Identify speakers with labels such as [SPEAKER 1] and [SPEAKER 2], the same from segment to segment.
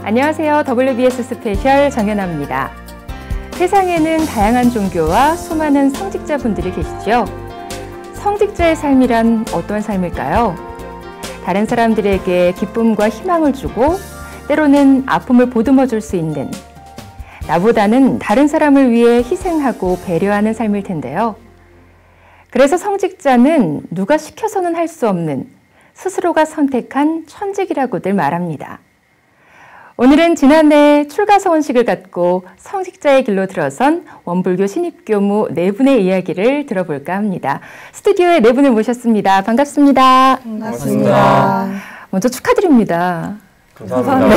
[SPEAKER 1] 안녕하세요. WBS 스페셜 정연아입니다. 세상에는 다양한 종교와 수많은 성직자분들이 계시죠. 성직자의 삶이란 어떤 삶일까요? 다른 사람들에게 기쁨과 희망을 주고 때로는 아픔을 보듬어 줄 수 있는, 나보다는 다른 사람을 위해 희생하고 배려하는 삶일 텐데요. 그래서 성직자는 누가 시켜서는 할 수 없는 스스로가 선택한 천직이라고들 말합니다. 오늘은 지난해 출가서원식을 갖고 성직자의 길로 들어선 원불교 신입교무 네 분의 이야기를 들어볼까 합니다. 스튜디오에 네 분을 모셨습니다. 반갑습니다.
[SPEAKER 2] 반갑습니다.
[SPEAKER 1] 먼저 축하드립니다.
[SPEAKER 2] 감사합니다.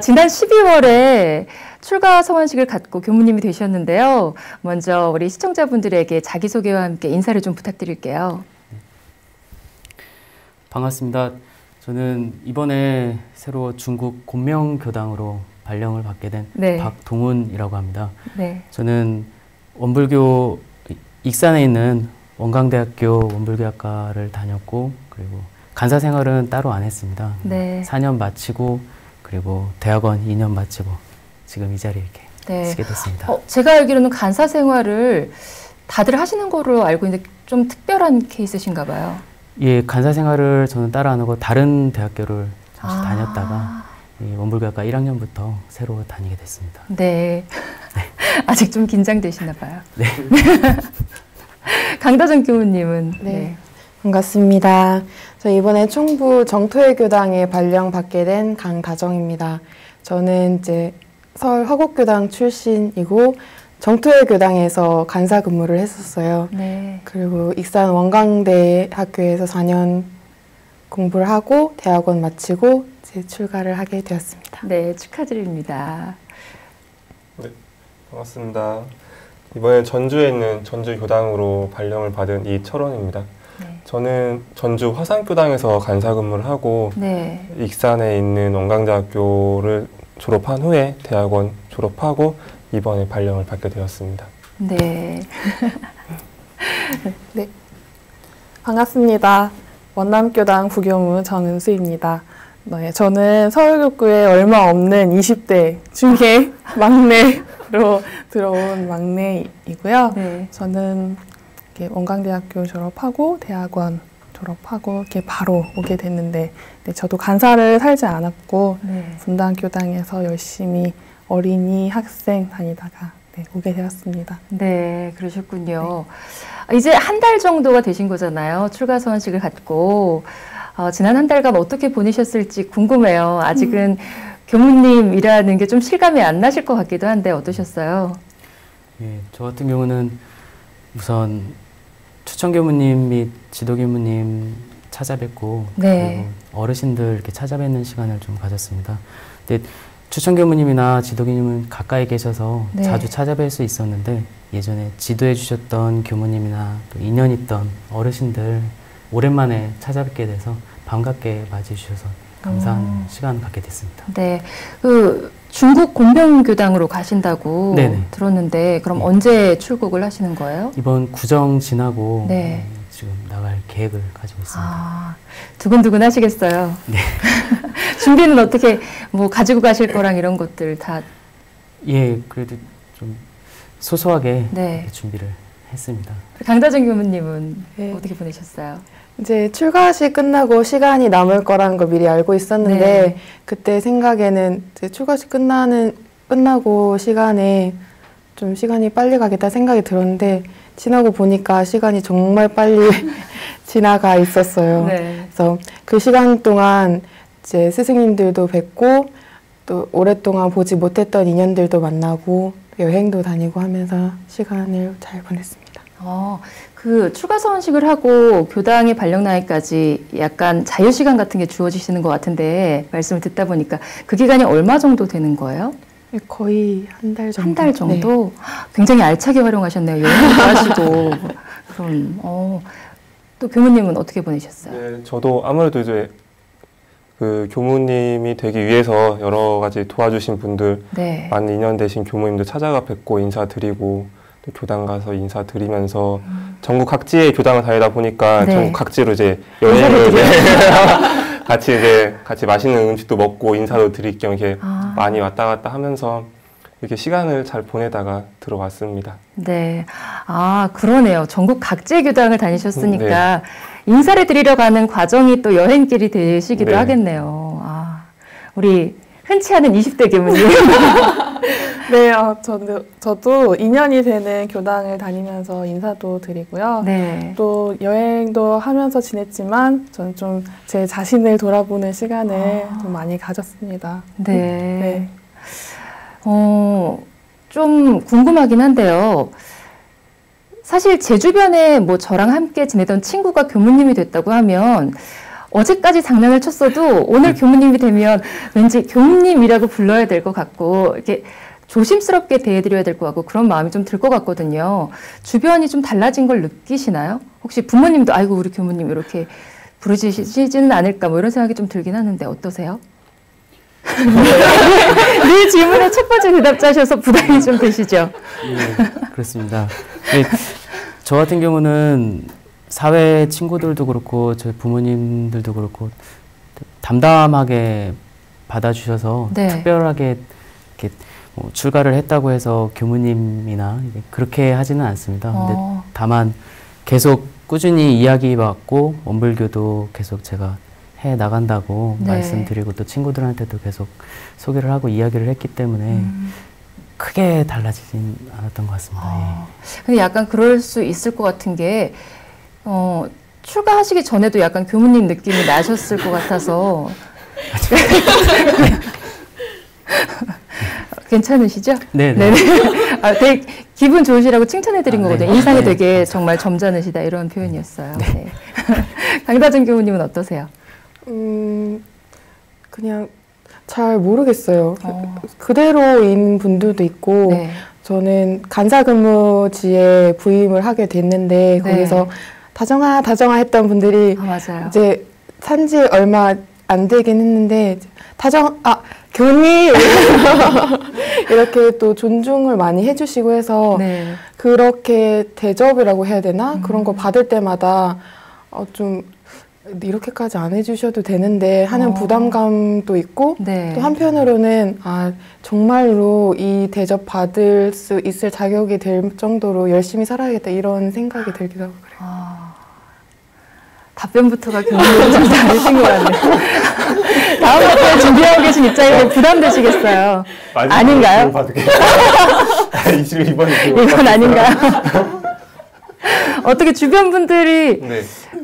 [SPEAKER 1] 지난 12월에 출가서원식을 갖고 교무님이 되셨는데요. 먼저 우리 시청자분들에게 자기소개와 함께 인사를 좀 부탁드릴게요.
[SPEAKER 3] 반갑습니다. 저는 이번에 새로 중국 곤명교당으로 발령을 받게 된 박동훈이라고 합니다.
[SPEAKER 1] 네.
[SPEAKER 3] 저는 원불교 익산에 있는 원광대학교 원불교학과를 다녔고, 그리고 간사 생활은 따로 안 했습니다.
[SPEAKER 1] 네.
[SPEAKER 3] 4년 마치고, 그리고 대학원 2년 마치고 지금 이 자리에 이렇게 쓰게 됐습니다.
[SPEAKER 1] 제가 알기로는 간사 생활을 다들 하시는 거로 알고 있는데 좀 특별한 케이스신가 봐요.
[SPEAKER 3] 예, 간사 생활을 저는 따로 안 하고 다른 대학교를 잠시 다녔다가 이 원불교학과 1학년부터 새로 다니게 됐습니다.
[SPEAKER 1] 네. 아직 좀 긴장되시나 봐요.
[SPEAKER 3] 네.
[SPEAKER 1] 강다정 교무님은?
[SPEAKER 2] 네. 반갑습니다. 저 이번에 충북 정토회교당에 발령받게 된 강다정입니다. 저는 이제 서울 화곡교당 출신이고 정토회교당에서 간사 근무를 했었어요.
[SPEAKER 1] 네.
[SPEAKER 2] 그리고 익산 원광대 학교에서 4년 공부를 하고 대학원 마치고 이제 출가를 하게 되었습니다.
[SPEAKER 1] 네, 축하드립니다.
[SPEAKER 4] 네, 반갑습니다. 이번에 전주에 있는 전주교당으로 발령을 받은 이철원입니다.
[SPEAKER 1] 네.
[SPEAKER 4] 저는 전주 화산교당에서 간사 근무를 하고 익산에 있는 원광대학교를 졸업한 후에 대학원 졸업하고 이번에 발령을 받게 되었습니다.
[SPEAKER 1] 네.
[SPEAKER 5] 네. 반갑습니다. 원남교당 부교무 정은수입니다. 네, 저는 서울교구에 얼마 없는 20대 중에 막내로 들어온 막내이고요.
[SPEAKER 1] 네.
[SPEAKER 5] 저는 이렇게 원광대학교 졸업하고 대학원 졸업하고 이렇게 바로 오게 됐는데, 네, 저도 간사를 살지 않았고 분당교당에서 열심히 어린이 학생 다니다가 오게 되었습니다.
[SPEAKER 1] 네, 그러셨군요. 네. 이제 한 달 정도가 되신 거잖아요. 출가서원식을 갖고. 지난 한 달간 어떻게 보내셨을지 궁금해요. 아직은 교무님이라는 게 좀 실감이 안 나실 것 같기도 한데 어떠셨어요?
[SPEAKER 3] 예, 저 같은 경우는 우선 추천교무님 및 지도교무님 찾아뵙고 그리고 어르신들 이렇게 찾아뵙는 시간을 좀 가졌습니다. 근데 추천교무님이나 지도교무님은 가까이 계셔서 자주 찾아뵐 수 있었는데, 예전에 지도해 주셨던 교무님이나 또 인연 있던 어르신들 오랜만에 찾아뵙게 돼서 반갑게 맞이해 주셔서 감사한 시간 갖게 됐습니다.
[SPEAKER 1] 네, 중국 곤명교당으로 가신다고 들었는데 그럼 언제 출국을 하시는 거예요?
[SPEAKER 3] 이번 구정 지나고 지금 나갈 계획을 가지고 있습니다.
[SPEAKER 1] 두근두근 하시겠어요?
[SPEAKER 3] 네.
[SPEAKER 1] 준비는 어떻게 가지고 가실 거랑 이런 것들 다?
[SPEAKER 3] 예, 그래도 좀 소소하게 준비를 했습니다.
[SPEAKER 1] 강다정 교무님은 어떻게 보내셨어요?
[SPEAKER 2] 이제 출가식 끝나고 시간이 남을 거라는 걸 미리 알고 있었는데 그때 생각에는 이제 출가식 끝나고 시간에 좀 시간이 빨리 가겠다 생각이 들었는데, 지나고 보니까 시간이 정말 빨리 지나가 있었어요. 그래서 그 시간 동안 이제 스승님들도 뵙고 또 오랫동안 보지 못했던 인연들도 만나고 여행도 다니고 하면서 시간을 잘 보냈습니다.
[SPEAKER 1] 그 출가서원식을 하고 교당의 발령 날까지 약간 자유시간 같은 게 주어지시는 것 같은데, 말씀을 듣다 보니까 그 기간이 얼마 정도 되는 거예요?
[SPEAKER 2] 거의 한 달 정도.
[SPEAKER 1] 한 달 정도? 굉장히 알차게 활용하셨네요. 여행도 하시고. 그럼, 또 교무님은 어떻게 보내셨어요?
[SPEAKER 4] 네, 저도 아무래도 이제 그 교무님이 되기 위해서 여러 가지 도와주신 분들, 많은 인연 되신 교무님들 찾아가 뵙고 인사드리고, 또 교당 가서 인사드리면서 전국 각지의 교당을 다니다 보니까 전국 각지로 이제 여행을 같이 맛있는 음식도 먹고 인사도 드릴 겸 이렇게 많이 왔다 갔다 하면서 이렇게 시간을 잘 보내다가 들어왔습니다.
[SPEAKER 1] 네. 아, 그러네요. 전국 각지의 교당을 다니셨으니까 네. 인사를 드리러 가는 과정이 또 여행길이 되시기도 네. 하겠네요. 아, 우리 흔치 않은 20대 교무님.
[SPEAKER 5] 네, 저도 2년이 되는 교당을 다니면서 인사도 드리고요. 네. 또 여행도 하면서 지냈지만 저는 좀 제 자신을 돌아보는 시간을 좀 많이 가졌습니다.
[SPEAKER 1] 네. 네. 좀 궁금하긴 한데요. 사실 제 주변에 뭐 저랑 함께 지내던 친구가 교무님이 됐다고 하면 어제까지 장난을 쳤어도 오늘 교무님이 되면 왠지 교무님이라고 불러야 될 것 같고 이렇게 조심스럽게 대해드려야 될 것 같고 그런 마음이 좀 들 것 같거든요. 주변이 좀 달라진 걸 느끼시나요? 혹시 부모님도 아이고 우리 교무님 이렇게 부르시지는 않을까 뭐 이런 생각이 좀 들긴 하는데 어떠세요? 네 질문에 첫 번째 대답자셔서 부담이 좀 되시죠?
[SPEAKER 3] 네, 그렇습니다. 네, 저 같은 경우는 사회 친구들도 그렇고 저희 부모님들도 그렇고 담담하게 받아주셔서 네. 특별하게 이렇게 뭐 출가를 했다고 해서 교무님이나 그렇게 하지는 않습니다. 근데 다만 계속 꾸준히 이야기 받고 원불교도 계속 제가 해 나간다고 네. 말씀드리고 또 친구들한테도 계속 소개를 하고 이야기를 했기 때문에 크게 달라지진 않았던 것 같습니다. 예.
[SPEAKER 1] 근데 약간 그럴 수 있을 것 같은 게 출가하시기 전에도 약간 교무님 느낌이 나셨을 것 같아서 괜찮으시죠?
[SPEAKER 3] 네네.
[SPEAKER 1] 아, 되게 기분 좋으시라고 칭찬해드린 거거든요.
[SPEAKER 3] 네.
[SPEAKER 1] 인상이
[SPEAKER 3] 네.
[SPEAKER 1] 되게 정말 점잖으시다 이런 표현이었어요. 네. 네. 강다정 교무님은 어떠세요?
[SPEAKER 2] 그냥 잘 모르겠어요. 그대로인 분들도 있고 네. 저는 간사근무지에 부임을 하게 됐는데 네. 거기서 다정아 했던 분들이
[SPEAKER 1] 맞아요.
[SPEAKER 2] 이제 산지 얼마 안 되긴 했는데 교님 이렇게 또 존중을 많이 해주시고 해서 네. 그렇게 대접이라고 해야 되나? 그런 거 받을 때마다 좀 이렇게까지 안 해주셔도 되는데 하는 부담감도 있고 네. 또 한편으로는 정말로 이 대접 받을 수 있을 자격이 될 정도로 열심히 살아야겠다 이런 생각이 들기도 하고 그래요.
[SPEAKER 1] 답변부터가 교무님 좀 다르신 것 같네요. 다음 답변 준비하고 계신 입장인데 부담되시겠어요. 아닌가요?
[SPEAKER 4] 22번이
[SPEAKER 1] 이건 아닌가요? 어떻게 주변 분들이 네.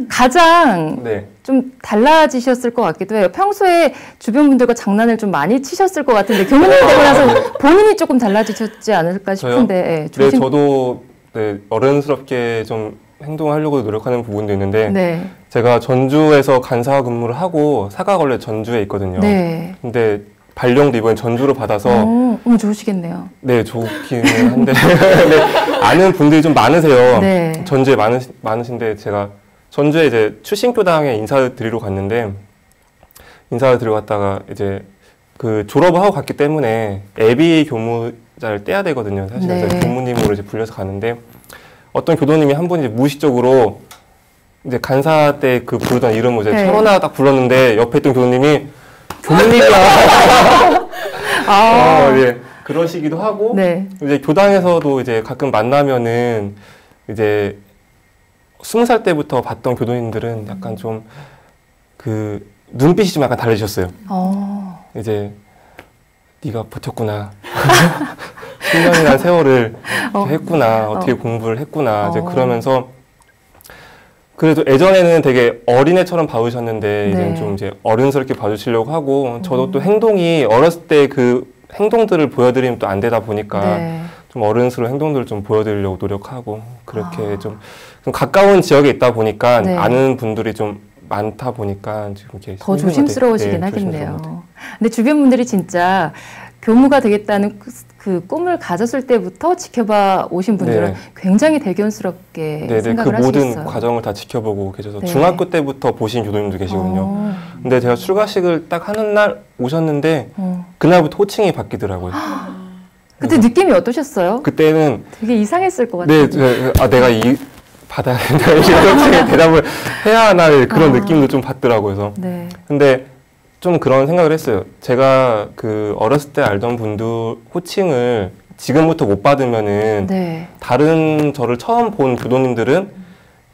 [SPEAKER 1] 가장 네. 좀 달라지셨을 것 같기도 해요. 평소에 주변 분들과 장난을 좀 많이 치셨을 것 같은데 교무님 되고 나서 본인이 조금 달라지셨지 않을까 싶은데.
[SPEAKER 4] 네, 저도 네, 어른스럽게 좀 행동하려고 노력하는 부분도 있는데 네. 제가 전주에서 간사 근무를 하고 사가걸레 전주에 있거든요. 네. 근데 발령도 이번에 전주로 받아서
[SPEAKER 1] 너무 좋으시겠네요.
[SPEAKER 4] 네, 좋기는 한데 네, 아는 분들이 좀 많으세요. 네. 전주에 많으신데 제가 전주에 이제 출신교당에 인사를 드리러 갔는데 인사를 드리러 갔다가 이제 그 졸업을 하고 갔기 때문에 애비 교무자를 떼야 되거든요. 사실 네. 교무님으로 이제 불려서 가는데 어떤 교도님이 한 분이 이제 이제 간사 때 그 부르던 이름을 이제 네. 철원아 딱 불렀는데 옆에 있던 교도님이 교무님이야. 예. 그러시기도 하고 네. 이제 교당에서도 이제 가끔 만나면은 이제 20살 때부터 봤던 교도님들은 약간 좀 그 눈빛이 좀 약간 달라지셨어요. 이제 네가 버텼구나. 10년이라는 세월을 했구나. 어떻게 공부를 했구나. 이제 그러면서 그래도 예전에는 되게 어린애처럼 봐주셨는데 이제는 좀 이제 어른스럽게 봐주시려고 하고 저도 또 행동이 어렸을 때 그 행동들을 보여드리면 또 안 되다 보니까 네. 좀 어른스러운 행동들을 좀 보여드리려고 노력하고 그렇게 좀 가까운 지역에 있다 보니까 네. 아는 분들이 좀 많다 보니까 지금 이렇게
[SPEAKER 1] 더 조심스러우시긴 하겠네요. 근데 주변 분들이 진짜 교무가 되겠다는 그 꿈을 가졌을 때부터 지켜봐 오신 분들은 네. 굉장히 대견스럽게
[SPEAKER 4] 네네,
[SPEAKER 1] 생각을
[SPEAKER 4] 그 모든
[SPEAKER 1] 하시겠어요.
[SPEAKER 4] 과정을 다 지켜보고 계셔서 네. 중학교 때부터 보신 교도님도 계시거든요. 근데 제가 출가식을 딱 하는 날 오셨는데 그날부터 호칭이 바뀌더라고요.
[SPEAKER 1] 그때 느낌이 어떠셨어요?
[SPEAKER 4] 그때는
[SPEAKER 1] 되게 이상했을 것 같아요.
[SPEAKER 4] 네, 내가 받아야 된다 이런 대답을 해야 하나 그런 느낌도 좀 받더라고요. 그래서
[SPEAKER 1] 네.
[SPEAKER 4] 근데 좀 그런 생각을 했어요. 제가 그 어렸을 때 알던 분들 호칭을 지금부터 못 받으면은
[SPEAKER 1] 네.
[SPEAKER 4] 다른 저를 처음 본 교도님들은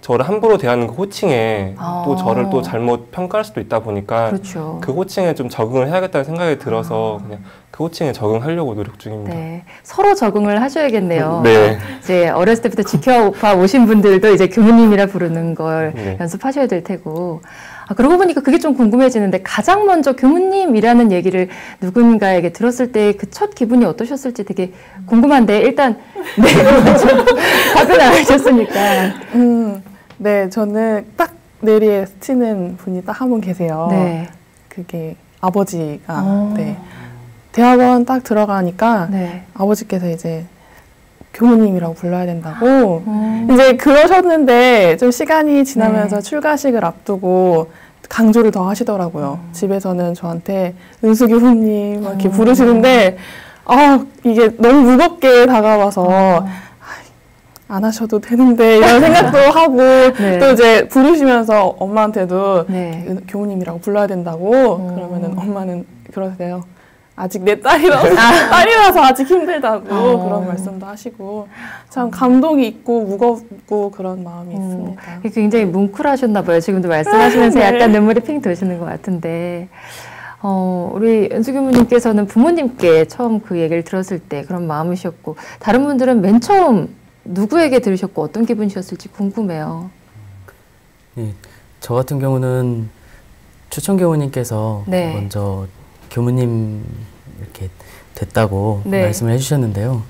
[SPEAKER 4] 저를 함부로 대하는 그 호칭에 또 저를 또 잘못 평가할 수도 있다 보니까
[SPEAKER 1] 그렇죠.
[SPEAKER 4] 그 호칭에 좀 적응을 해야겠다는 생각이 들어서 그냥 그 호칭에 적응하려고 노력 중입니다.
[SPEAKER 1] 네. 서로 적응을 하셔야겠네요.
[SPEAKER 4] 네.
[SPEAKER 1] 이제 어렸을 때부터 지켜봐 오신 분들도 이제 교무님이라 부르는 걸
[SPEAKER 4] 네.
[SPEAKER 1] 연습하셔야 될 테고. 그러고 보니까 그게 좀 궁금해지는데 가장 먼저 교무님이라는 얘기를 누군가에게 들었을 때 그 첫 기분이 어떠셨을지 되게 궁금한데 일단 네. 답변하셨으니까.
[SPEAKER 5] 네, 저는 딱 내리에 스치는 분이 딱 한 분 계세요.
[SPEAKER 1] 네.
[SPEAKER 5] 그게 아버지가 네. 대학원 딱 들어가니까
[SPEAKER 1] 네.
[SPEAKER 5] 아버지께서 이제 교무님이라고 불러야 된다고 이제 그러셨는데 좀 시간이 지나면서
[SPEAKER 1] 네.
[SPEAKER 5] 출가식을 앞두고 강조를 더 하시더라고요. 집에서는 저한테 은수 교무님 막 이렇게 부르시는데 이게 너무 무겁게 다가와서 안 하셔도 되는데 이런 생각도 하고
[SPEAKER 1] 네.
[SPEAKER 5] 또 이제 부르시면서 엄마한테도
[SPEAKER 1] 네.
[SPEAKER 5] 교무님이라고 불러야 된다고 그러면은 엄마는 그러세요. 아직 내 딸이라서 아직 힘들다고 그런 말씀도 하시고 참 감동이 있고 무겁고 그런 마음이 있습니다.
[SPEAKER 1] 굉장히 뭉클하셨나 봐요. 지금도 말씀하시면서
[SPEAKER 5] 네.
[SPEAKER 1] 약간 눈물이 핑 도시는 것 같은데 우리 연수 교무님께서는 부모님께 처음 그 얘기를 들었을 때 그런 마음이셨고 다른 분들은 맨 처음 누구에게 들으셨고 어떤 기분이셨을지 궁금해요.
[SPEAKER 3] 네, 저 같은 경우는 추천 교무님께서
[SPEAKER 1] 네.
[SPEAKER 3] 먼저 교무님 이렇게 됐다고
[SPEAKER 1] 네.
[SPEAKER 3] 말씀을 해주셨는데요.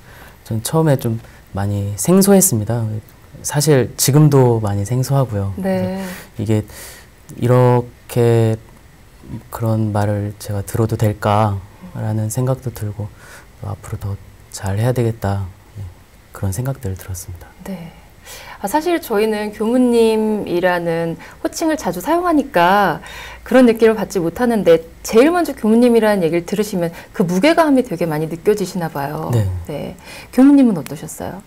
[SPEAKER 3] 전 처음에 좀 많이 생소했습니다. 사실 지금도 많이 생소하고요.
[SPEAKER 1] 네.
[SPEAKER 3] 이게 이렇게 그런 말을 제가 들어도 될까라는 생각도 들고 또 앞으로 더 잘 해야 되겠다 그런 생각들을 들었습니다.
[SPEAKER 1] 네. 사실 저희는 교무님이라는 호칭을 자주 사용하니까 그런 느낌을 받지 못하는데 제일 먼저 교무님이라는 얘기를 들으시면 그 무게감이 되게 많이 느껴지시나 봐요.
[SPEAKER 3] 네.
[SPEAKER 1] 네. 교무님은 어떠셨어요?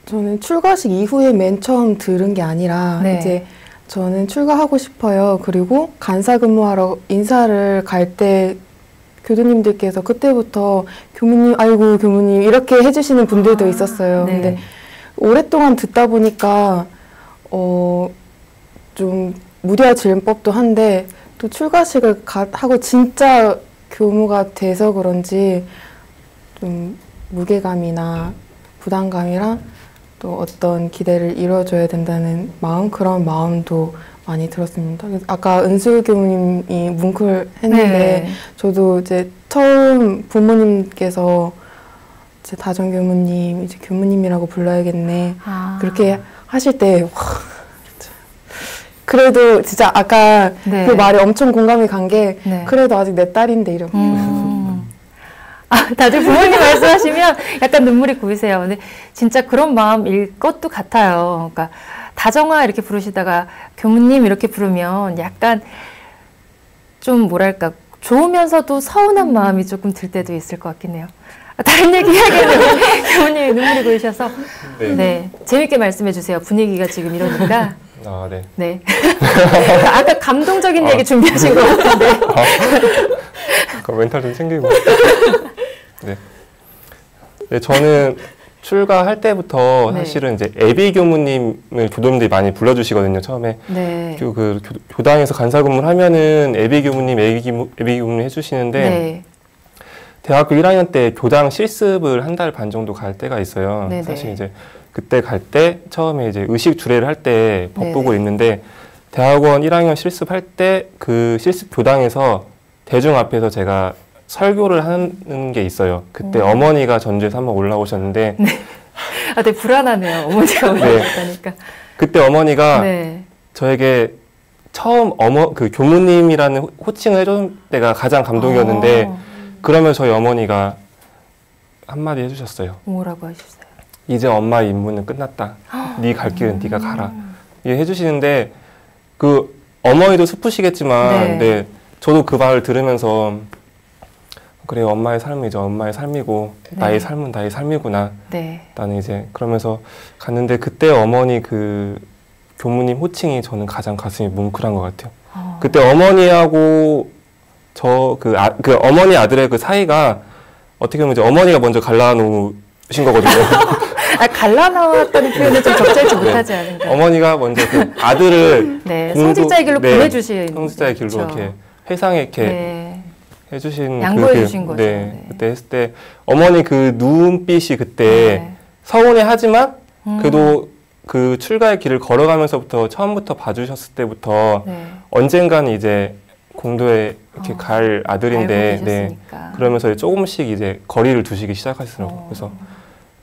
[SPEAKER 2] 저는 출가식 이후에 맨 처음 들은 게 아니라
[SPEAKER 1] 네.
[SPEAKER 2] 이제 저는 출가하고 싶어요. 그리고 간사 근무하러 인사를 갈 때 교도님들께서 그때부터 교무님, 아이고 교무님 이렇게 해주시는 분들도 있었어요.
[SPEAKER 1] 네.
[SPEAKER 2] 근데 오랫동안 듣다 보니까 좀 무뎌지는 법도 한데 또 출가식을 하고 진짜 교무가 돼서 그런지 좀 무게감이나 부담감이랑 또 어떤 기대를 이뤄줘야 된다는 마음, 그런 마음도 많이 들었습니다. 아까 은수 교무님이 뭉클했는데
[SPEAKER 1] 네.
[SPEAKER 2] 저도 이제 처음 부모님께서 이제 다정 교무님, 이제 교무님이라고 불러야겠네. 그렇게 하실 때 와, 그래도 진짜 아까
[SPEAKER 1] 네.
[SPEAKER 2] 그 말이 엄청 공감이 간 게
[SPEAKER 1] 네.
[SPEAKER 2] 그래도 아직 내 딸인데 이러고.
[SPEAKER 1] 다들 부모님 말씀하시면 약간 눈물이 고이세요. 근데 진짜 그런 마음일 것도 같아요. 그러니까 다정아 이렇게 부르시다가 교무님 이렇게 부르면 약간 좀 뭐랄까 좋으면서도 서운한 마음이 조금 들 때도 있을 것 같긴 해요. 다른 얘기 해야겠는데 교무님이 눈물이 고이셔서
[SPEAKER 4] 네.
[SPEAKER 1] 네 재밌게 말씀해 주세요. 분위기가 지금 이러니까.
[SPEAKER 4] 네.
[SPEAKER 1] 네. 아까 감동적인 얘기 준비하신 것 같은데.
[SPEAKER 4] 그럼 멘탈 좀 챙기고. 네. 네, 저는 출가할 때부터
[SPEAKER 1] 네.
[SPEAKER 4] 사실은 이제 애비 교무님을 교도님들이 많이 불러주시거든요. 처음에
[SPEAKER 1] 네.
[SPEAKER 4] 교당에서 간사 근무를 하면은 애비 교무님, 애비 교무님 해주시는데
[SPEAKER 1] 네.
[SPEAKER 4] 대학교 1학년 때 교당 실습을 한 달 반 정도 갈 때가 있어요.
[SPEAKER 1] 네네.
[SPEAKER 4] 사실 이제 그때 갈 때 처음에 이제 의식 주례를 할 때 법복을
[SPEAKER 1] 네네.
[SPEAKER 4] 입는데 대학원 1학년 실습할 때 그 실습 교당에서 대중 앞에서 제가 설교를 하는 게 있어요. 그때 어머니가 전주에서 한번 올라오셨는데
[SPEAKER 1] 네. 되게 불안하네요. 어머니가 올라왔다니까.
[SPEAKER 4] 그때 어머니가
[SPEAKER 1] 네.
[SPEAKER 4] 저에게 처음 그 교무님이라는 호칭을 해준 때가 가장 감동이었는데 그러면 저희 어머니가 한마디 해주셨어요.
[SPEAKER 1] 뭐라고 하셨어요?
[SPEAKER 4] 이제 엄마의 임무는 끝났다. 네 갈 길은 네가 가라. 이게 해주시는데 그 어머니도 슬프시겠지만
[SPEAKER 1] 네.
[SPEAKER 4] 네, 저도 그 말을 들으면서 그래 엄마의 삶은 이제 엄마의 삶이고
[SPEAKER 1] 네.
[SPEAKER 4] 나의 삶은 나의 삶이구나.
[SPEAKER 1] 네.
[SPEAKER 4] 나는 이제 그러면서 갔는데 그때 어머니 그 교무님 호칭이 저는 가장 가슴이 뭉클한 것 같아요. 그때 어머니하고 그 어머니 아들의 그 사이가 어떻게 보면 이제 어머니가 먼저 갈라놓으신 거거든요.
[SPEAKER 1] 갈라나왔다는 표현은 좀 적절치 못하지 않은가.
[SPEAKER 4] 어머니가 먼저 그 아들을
[SPEAKER 1] 네, 성직자의 길로 보내주신.
[SPEAKER 4] 성직자의 길로
[SPEAKER 1] 그렇죠.
[SPEAKER 4] 이렇게 회상에 이렇게
[SPEAKER 1] 네.
[SPEAKER 4] 해주신
[SPEAKER 1] 양보해 주신 거죠.
[SPEAKER 4] 네, 그때 했을 때 어머니 그 눈빛이 그때 서운해하지만 그래도 그 출가의 길을 걸어가면서부터 처음부터 봐주셨을 때부터 언젠가는 이제 공도에 이렇게 갈 아들인데 네, 그러면서 조금씩 이제 거리를 두시기 시작하시더라고요. 그래서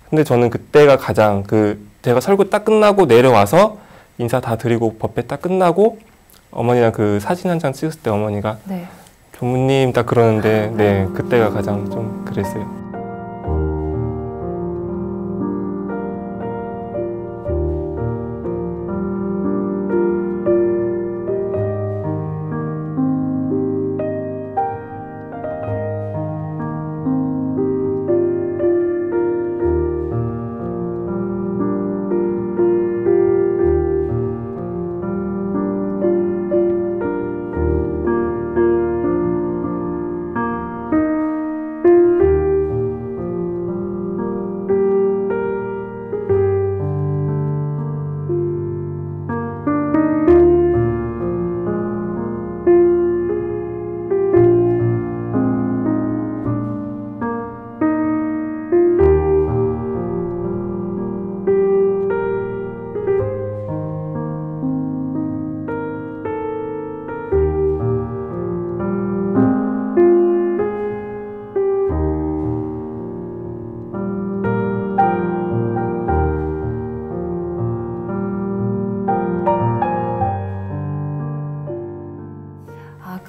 [SPEAKER 4] 근데 저는 그때가 가장 제가 설교 딱 끝나고 내려와서 인사 다 드리고 법회 딱 끝나고 어머니랑 그 사진 한 장 찍었을 때 어머니가 교무님 딱 그러는데 네, 그때가 가장 좀 그랬어요.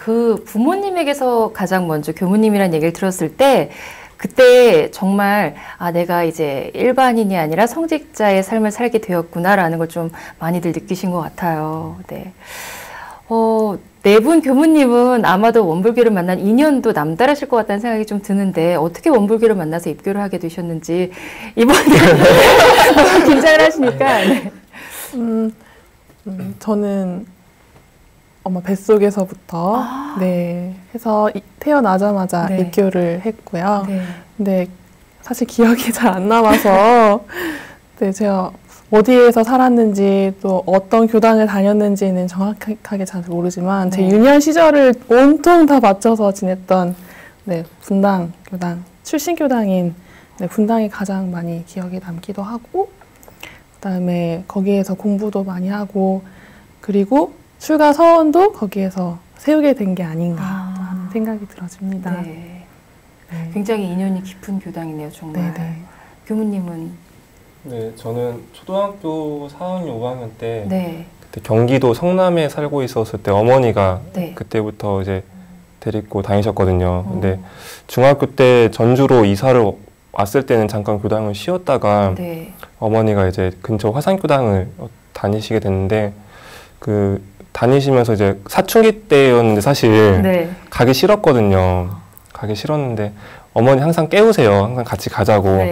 [SPEAKER 1] 그 부모님에게서 가장 먼저 교무님이라는 얘기를 들었을 때 그때 정말 내가 이제 일반인이 아니라 성직자의 삶을 살게 되었구나라는 걸 좀 많이들 느끼신 것 같아요. 네. 네 분 교무님은 아마도 원불교를 만난 인연도 남다르실 것 같다는 생각이 좀 드는데 어떻게 원불교를 만나서 입교를 하게 되셨는지 이번에 너무 긴장을 하시니까 네.
[SPEAKER 5] 저는 엄마 뱃속에서부터 네 해서 태어나자마자 입교를 했고요. 근데 사실 기억이 잘 안 남아서 네, 제가 어디에서 살았는지 또 어떤 교당을 다녔는지는 정확하게 잘 모르지만 제 유년 시절을 온통 다 바쳐서 지냈던 분당 교당, 출신 교당인 분당이 가장 많이 기억에 남기도 하고 그다음에 거기에서 공부도 많이 하고 그리고 출가 서원도 거기에서 세우게 된 게 아닌가 하는 생각이 들어집니다.
[SPEAKER 1] 네. 굉장히 인연이 깊은 교당이네요, 정말. 교무님은?
[SPEAKER 4] 네, 저는 초등학교 4학년, 5학년 때 그때 경기도 성남에 살고 있었을 때 어머니가 그때부터 이제 데리고 다니셨거든요. 근데 중학교 때 전주로 이사를 왔을 때는 잠깐 교당을 쉬었다가 어머니가 이제 근처 화산교당을 다니시게 됐는데 다니시면서 이제 사춘기 때였는데 사실 가기 싫었거든요. 가기 싫었는데 어머니 항상 깨우세요. 항상 같이 가자고.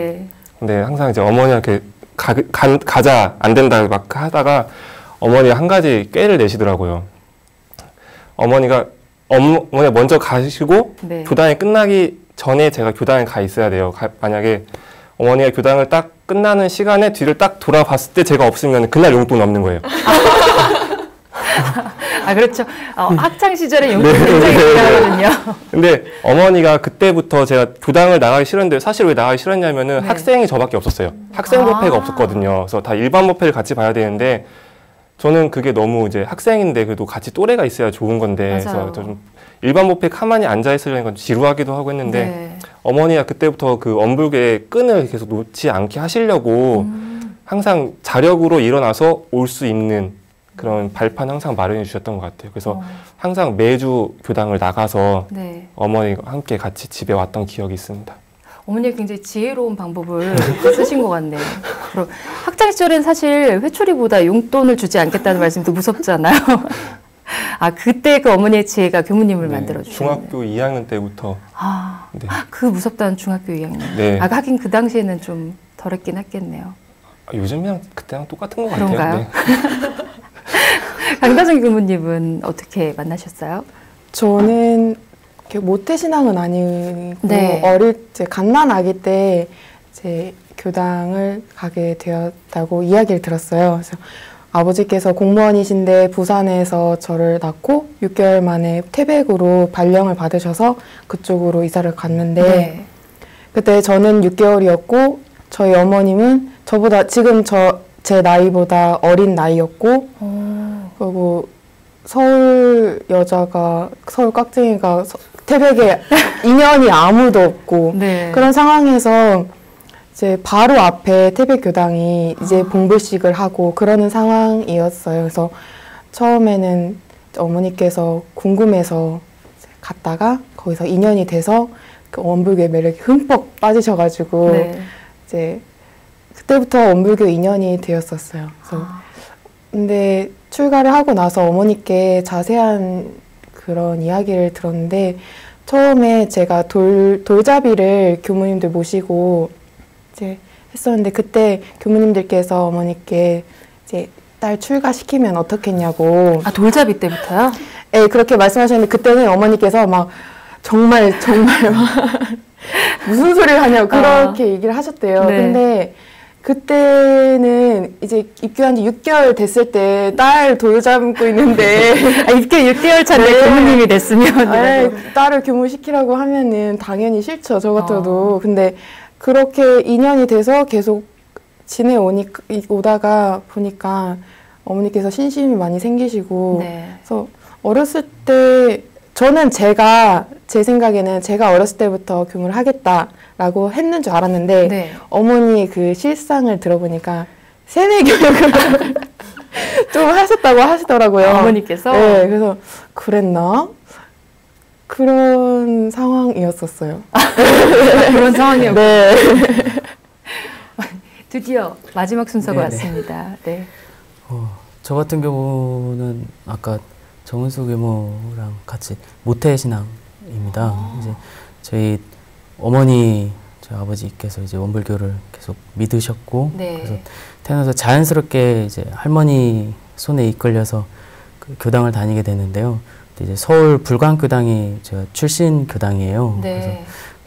[SPEAKER 4] 근데 항상 이제 어머니가 이렇게 가자 안 된다 막 하다가 어머니가 한 가지 꾀를 내시더라고요. 어머니가 먼저 가시고 교당이 끝나기 전에 제가 교당에 가 있어야 돼요. 만약에 어머니가 교당을 딱 끝나는 시간에 뒤를 딱 돌아봤을 때 제가 없으면 그날 용돈 없는 거예요.
[SPEAKER 1] 그렇죠. 학창 시절에 용돈이 굉장히 중요하거든요.
[SPEAKER 4] 근데 어머니가 그때부터 제가 교당을 나가기 싫었는데 사실 왜 나가기 싫었냐면은 학생이 저밖에 없었어요. 학생 법회가 없었거든요. 그래서 다 일반 법회를 같이 봐야 되는데 저는 그게 너무 이제 학생인데 그래도 같이 또래가 있어야 좋은 건데 그래서 좀 일반 법회에 가만히 앉아 있으려니까 지루하기도 하고 했는데 어머니가 그때부터 그 원불교의 끈을 계속 놓지 않게 하시려고 항상 자력으로 일어나서 올 수 있는 그런 발판 항상 마련해 주셨던 것 같아요. 그래서 항상 매주 교당을 나가서 어머니와 함께 같이 집에 왔던 기억이 있습니다.
[SPEAKER 1] 어머니가 굉장히 지혜로운 방법을 쓰신 것 같네요. 그럼 학창 시절엔 사실 회초리보다 용돈을 주지 않겠다는 말씀도 무섭잖아요. 아, 그때 그 어머니의 지혜가 교무님을
[SPEAKER 4] 네,
[SPEAKER 1] 만들어주셨네요.
[SPEAKER 4] 중학교 2학년 때부터.
[SPEAKER 1] 아,
[SPEAKER 4] 네.
[SPEAKER 1] 그 무섭다는 중학교 2학년.
[SPEAKER 4] 네.
[SPEAKER 1] 아, 하긴 그 당시에는 좀 덜했긴 했겠네요.
[SPEAKER 4] 요즘이랑 그때랑 똑같은 것
[SPEAKER 1] 그런가요?
[SPEAKER 4] 같아요. 네.
[SPEAKER 1] 강다정 교무님은 어떻게 만나셨어요?
[SPEAKER 2] 저는 모태신앙은 아니고
[SPEAKER 1] 네.
[SPEAKER 2] 어릴 때 갓난 아기 때 이제 교당을 가게 되었다고 이야기를 들었어요. 그래서 아버지께서 공무원이신데 부산에서 저를 낳고 6개월 만에 태백으로 발령을 받으셔서 그쪽으로 이사를 갔는데
[SPEAKER 1] 네.
[SPEAKER 2] 그때 저는 6개월이었고 저희 어머님은 저보다 지금 제 나이보다 어린 나이였고 그리고 서울 깍쟁이가 태백에 인연이 아무도 없고
[SPEAKER 1] 네.
[SPEAKER 2] 그런 상황에서 이제 바로 앞에 태백 교당이 이제 봉불식을 하고 그러는 상황이었어요. 그래서 처음에는 어머니께서 궁금해서 갔다가 거기서 인연이 돼서 그 원불교의 매력에 흠뻑 빠지셔가지고
[SPEAKER 1] 네.
[SPEAKER 2] 이제 그때부터 원불교 인연이 되었었어요. 그래서 근데 출가를 하고 나서 어머니께 자세한 그런 이야기를 들었는데 처음에 제가 돌잡이를 교무님들 모시고 이제 했었는데 그때 교무님들께서 어머니께 이제 딸 출가시키면 어떻겠냐고.
[SPEAKER 1] 아, 돌잡이 때부터요?
[SPEAKER 2] 네, 그렇게 말씀하셨는데 그때는 어머니께서 막 정말 막 무슨 소리를 하냐고 그렇게 얘기를 하셨대요.
[SPEAKER 1] 네.
[SPEAKER 2] 근데 그때는 이제 입교한 지 6개월 됐을 때 딸 돌잡고 있는데
[SPEAKER 1] 아, 입교 6개월 차인데
[SPEAKER 2] 네.
[SPEAKER 1] 교무님이 됐으면
[SPEAKER 2] 딸을 교무시키라고 하면은 당연히 싫죠. 저 같아도. 근데 그렇게 인연이 돼서 계속 오다가 보니까 어머니께서 신심이 많이 생기시고
[SPEAKER 1] 네.
[SPEAKER 2] 그래서 어렸을 때 저는 제 생각에는 제가 어렸을 때부터 교무를 하겠다라고 했는 줄 알았는데
[SPEAKER 1] 네.
[SPEAKER 2] 어머니 그 실상을 들어보니까 세뇌 교육을 좀 하셨다고 하시더라고요.
[SPEAKER 1] 어머니께서?
[SPEAKER 2] 네, 그래서 그랬나? 그런 상황이었었어요.
[SPEAKER 1] 그런 상황이었고
[SPEAKER 2] 네.
[SPEAKER 1] 드디어 마지막 순서가
[SPEAKER 3] 네네.
[SPEAKER 1] 왔습니다. 네.
[SPEAKER 3] 저 같은 경우는 아까 정은수 교무랑 같이 모태신앙입니다. 이제 저희 어머니, 저희 아버지께서 이제 원불교를 계속 믿으셨고,
[SPEAKER 1] 네.
[SPEAKER 3] 그래서 태어나서 자연스럽게 이제 할머니 손에 이끌려서 그 교당을 다니게 되는데요. 이제 서울 불광교당이 제가 출신 교당이에요.
[SPEAKER 1] 네.
[SPEAKER 3] 그래서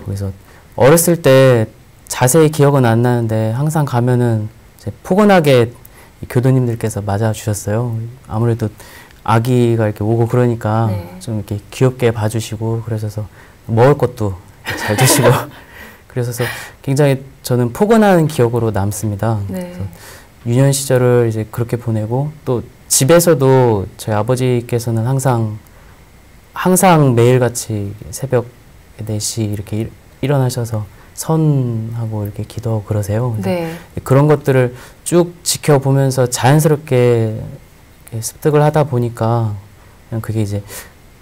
[SPEAKER 3] 거기서 어렸을 때 자세히 기억은 안 나는데 항상 가면은 이제 포근하게 교도님들께서 맞아주셨어요. 아무래도 아기가 이렇게 오고 그러니까
[SPEAKER 1] 네.
[SPEAKER 3] 좀 이렇게 귀엽게 봐주시고 그러셔서 먹을 것도 잘 드시고 그래서 굉장히 저는 포근한 기억으로 남습니다.
[SPEAKER 1] 네.
[SPEAKER 3] 그래서 유년 시절을 이제 그렇게 보내고 또 집에서도 저희 아버지께서는 항상 매일같이 새벽 4시 이렇게 일어나셔서 선하고 이렇게 기도하고 그러세요.
[SPEAKER 1] 네.
[SPEAKER 3] 그런 것들을 쭉 지켜보면서 자연스럽게 습득을 하다 보니까 그냥 그게 이제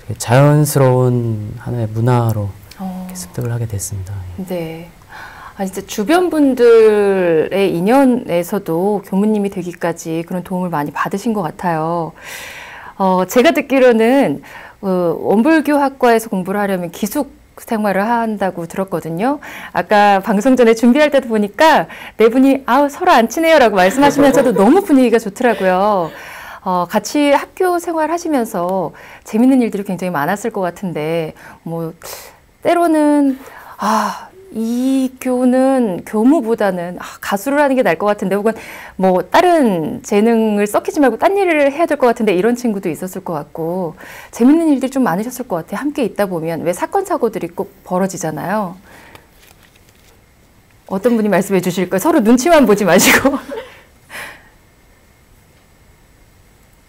[SPEAKER 3] 되게 자연스러운 하나의 문화로 습득을 하게 됐습니다.
[SPEAKER 1] 네. 아, 진짜 주변 분들의 인연에서도 교무님이 되기까지 그런 도움을 많이 받으신 것 같아요. 제가 듣기로는 원불교학과에서 공부를 하려면 기숙 생활을 한다고 들었거든요. 아까 방송 전에 준비할 때도 보니까 네 분이 서로 안 친해요라고 말씀하시면서도 너무 분위기가 좋더라고요. 같이 학교 생활 하시면서 재밌는 일들이 굉장히 많았을 것 같은데 때로는 이 교는 교무보다는 가수를 하는 게 나을 것 같은데 혹은 다른 재능을 썩히지 말고 딴 일을 해야 될 것 같은데 이런 친구도 있었을 것 같고 재밌는 일들이 좀 많으셨을 것 같아요. 함께 있다 보면 왜 사건 사고들이 꼭 벌어지잖아요. 어떤 분이 말씀해 주실까요? 서로 눈치만 보지 마시고.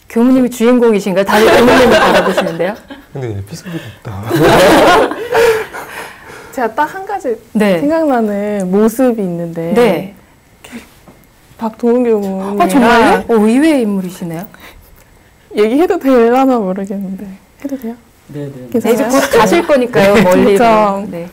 [SPEAKER 1] 교무님이 주인공이신가요? 다들 교무님을 바라보시는데요?
[SPEAKER 4] 근데 에피소드가 없다.
[SPEAKER 5] 제가 딱 한 가지
[SPEAKER 1] 네.
[SPEAKER 5] 생각나는 모습이 있는데
[SPEAKER 1] 네.
[SPEAKER 5] 박도훈 교무님이랑
[SPEAKER 1] 정말요? 의외의 인물이시네요.
[SPEAKER 5] 얘기해도 되려나 모르겠는데 해도 돼요?
[SPEAKER 3] 네네.
[SPEAKER 1] 네, 이제 곧 가실 거니까요, 멀리로. 네.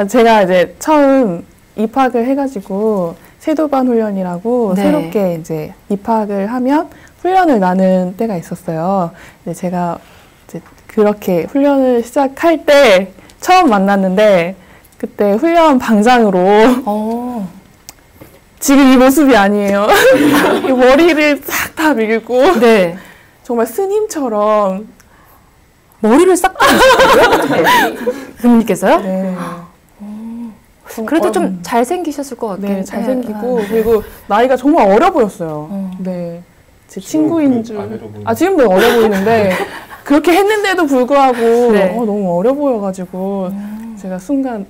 [SPEAKER 5] 제가 이제 처음 입학을 해가지고 세도반 훈련이라고
[SPEAKER 1] 네.
[SPEAKER 5] 새롭게 이제 입학을 하면 훈련을 나눈 때가 있었어요. 근데 제가 이제 그렇게 훈련을 시작할 때 처음 만났는데 그때 훈련 방장으로 지금 이 모습이 아니에요. 이 머리를 싹 다 밀고
[SPEAKER 1] 네.
[SPEAKER 5] 정말 스님처럼
[SPEAKER 1] 머리를 싹 다 밀었어요? 교무님께서요?
[SPEAKER 5] 네.
[SPEAKER 1] 그래도 좀 잘생기셨을 것 같긴 해요.
[SPEAKER 5] 네, 잘생기고 그리고 나이가 정말 어려 보였어요. 네, 제 친구인 줄. 지금도 어려 보이는데 그렇게 했는데도 불구하고
[SPEAKER 1] 네.
[SPEAKER 5] 너무 어려 보여가지고 제가 순간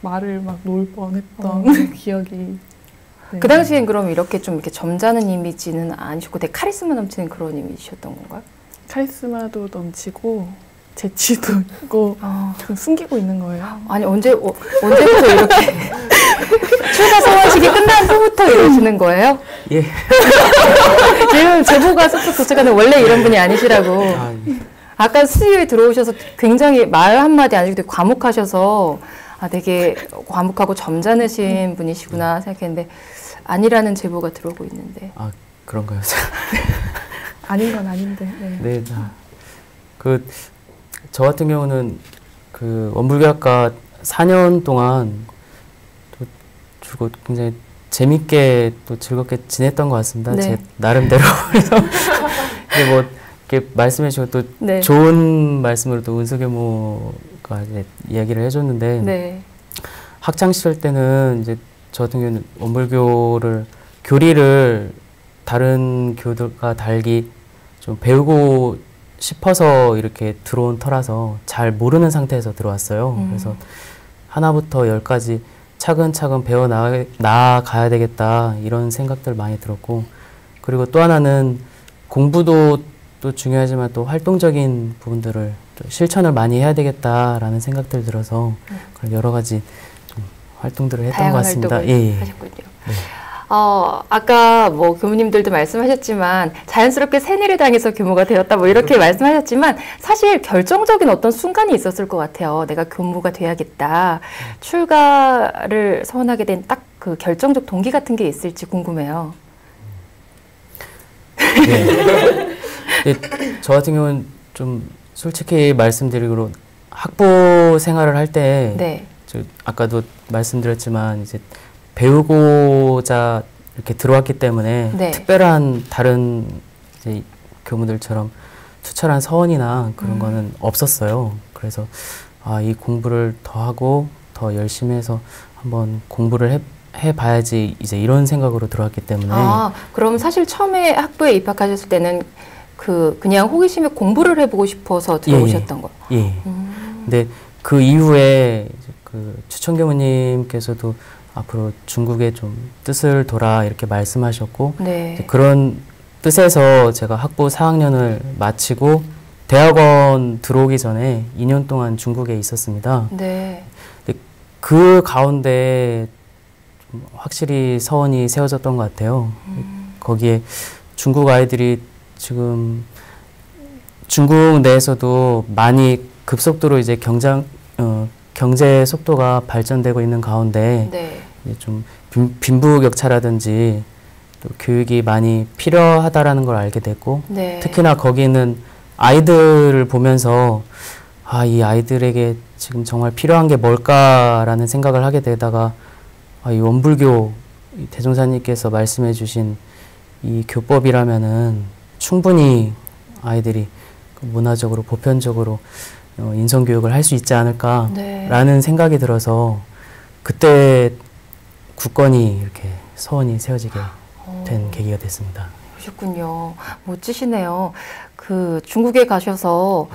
[SPEAKER 5] 말을 막 놓을 뻔했던 기억이. 네.
[SPEAKER 1] 그 당시엔 그럼 이렇게 좀 이렇게 점잖은 이미지는 아니셨고 되게 카리스마 넘치는 그런 이미지셨던 건가요?
[SPEAKER 5] 카리스마도 넘치고 재치도 있고 좀 숨기고 있는 거예요.
[SPEAKER 1] 아니 언제부터 이렇게 출가 소원식이 끝난 후부터 이러시는 거예요?
[SPEAKER 3] 예.
[SPEAKER 1] 지금 제보가 쏙쏙 도착하는 원래 이런 분이 아니시라고. 아까 스튜디오에 들어오셔서 굉장히 말 한마디 안 하시고 되게 과묵하셔서 되게 과묵하고 점잖으신 분이시구나 생각했는데 아니라는 제보가 들어오고 있는데.
[SPEAKER 3] 그런가요?
[SPEAKER 5] 아닌 건 아닌데.
[SPEAKER 3] 네. 저 같은 경우는 원불교학과 4년 동안 또 주고 굉장히 재밌게 또 즐겁게 지냈던 것 같습니다.
[SPEAKER 1] 네.
[SPEAKER 3] 제 나름대로. 그래서 뭐 이렇게 말씀해 주시고 또
[SPEAKER 1] 네.
[SPEAKER 3] 좋은 말씀으로 또 은수교모가 이제 이야기를 해줬는데
[SPEAKER 1] 네.
[SPEAKER 3] 학창 시절 때는 이제 저 같은 경우는 원불교를 교리를 다른 교들과 달리 좀 배우고 싶어서 이렇게 들어온 터라서 잘 모르는 상태에서 들어왔어요. 그래서 하나부터 10까지 차근차근 배워 나아가야 되겠다 이런 생각들 많이 들었고, 그리고 또 하나는 공부도 또 중요하지만 또 활동적인 부분들을 좀 실천을 많이 해야 되겠다라는 생각들 들어서 여러 가지 좀 활동들을 했던 것 같습니다.
[SPEAKER 1] 하셨군요. 네. 아까 뭐 교무님들도 말씀하셨지만 자연스럽게 세뇌를 교무가 되었다 뭐 이렇게 말씀하셨지만 사실 결정적인 어떤 순간이 있었을 것 같아요. 내가 교무가 돼야겠다. 출가를 선언하게 된 딱 그 결정적 동기 같은 게 있을지 궁금해요.
[SPEAKER 3] 네. 저 같은 경우는 좀 솔직히 말씀드리기로 학부 생활을 할 때
[SPEAKER 1] 네.
[SPEAKER 3] 아까도 말씀드렸지만 이제 배우고자 이렇게 들어왔기 때문에
[SPEAKER 1] 네.
[SPEAKER 3] 특별한 다른 이제 교무들처럼 투철한 서원이나 그런 거는 없었어요. 그래서 이 공부를 더 하고 더 열심히 해서 한번 공부를 해봐야지 이제 이런 생각으로 들어왔기 때문에.
[SPEAKER 1] 그럼 사실 처음에 학부에 입학하셨을 때는 그냥 호기심에 공부를 해보고 싶어서 들어오셨던 거예요?
[SPEAKER 3] 예. 근데 그 이후에 그 추천교무님께서도 앞으로 중국에 좀 뜻을 둬라 이렇게 말씀하셨고,
[SPEAKER 1] 네.
[SPEAKER 3] 그런 뜻에서 제가 학부 4학년을 마치고 대학원 들어오기 전에 2년 동안 중국에 있었습니다.
[SPEAKER 1] 네.
[SPEAKER 3] 근데 그 가운데 좀 확실히 서원이 세워졌던 것 같아요. 거기에 중국 아이들이 지금 중국 내에서도 많이 급속도로 이제 경제 속도가 발전되고 있는 가운데
[SPEAKER 1] 네.
[SPEAKER 3] 이제 좀 빈부격차라든지 또 교육이 많이 필요하다라는 걸 알게 됐고,
[SPEAKER 1] 네.
[SPEAKER 3] 특히나 거기는 아이들을 보면서 이 아이들에게 지금 정말 필요한 게 뭘까라는 생각을 하게 되다가 이 원불교 대종사님께서 말씀해 주신 이 교법이라면은 충분히 아이들이 문화적으로 보편적으로 인성교육을 할 수 있지 않을까라는
[SPEAKER 1] 네.
[SPEAKER 3] 생각이 들어서 그때 굳건히 이렇게 서원이 세워지게 된 계기가 됐습니다.
[SPEAKER 1] 그러셨군요. 멋지시네요. 중국에 가셔서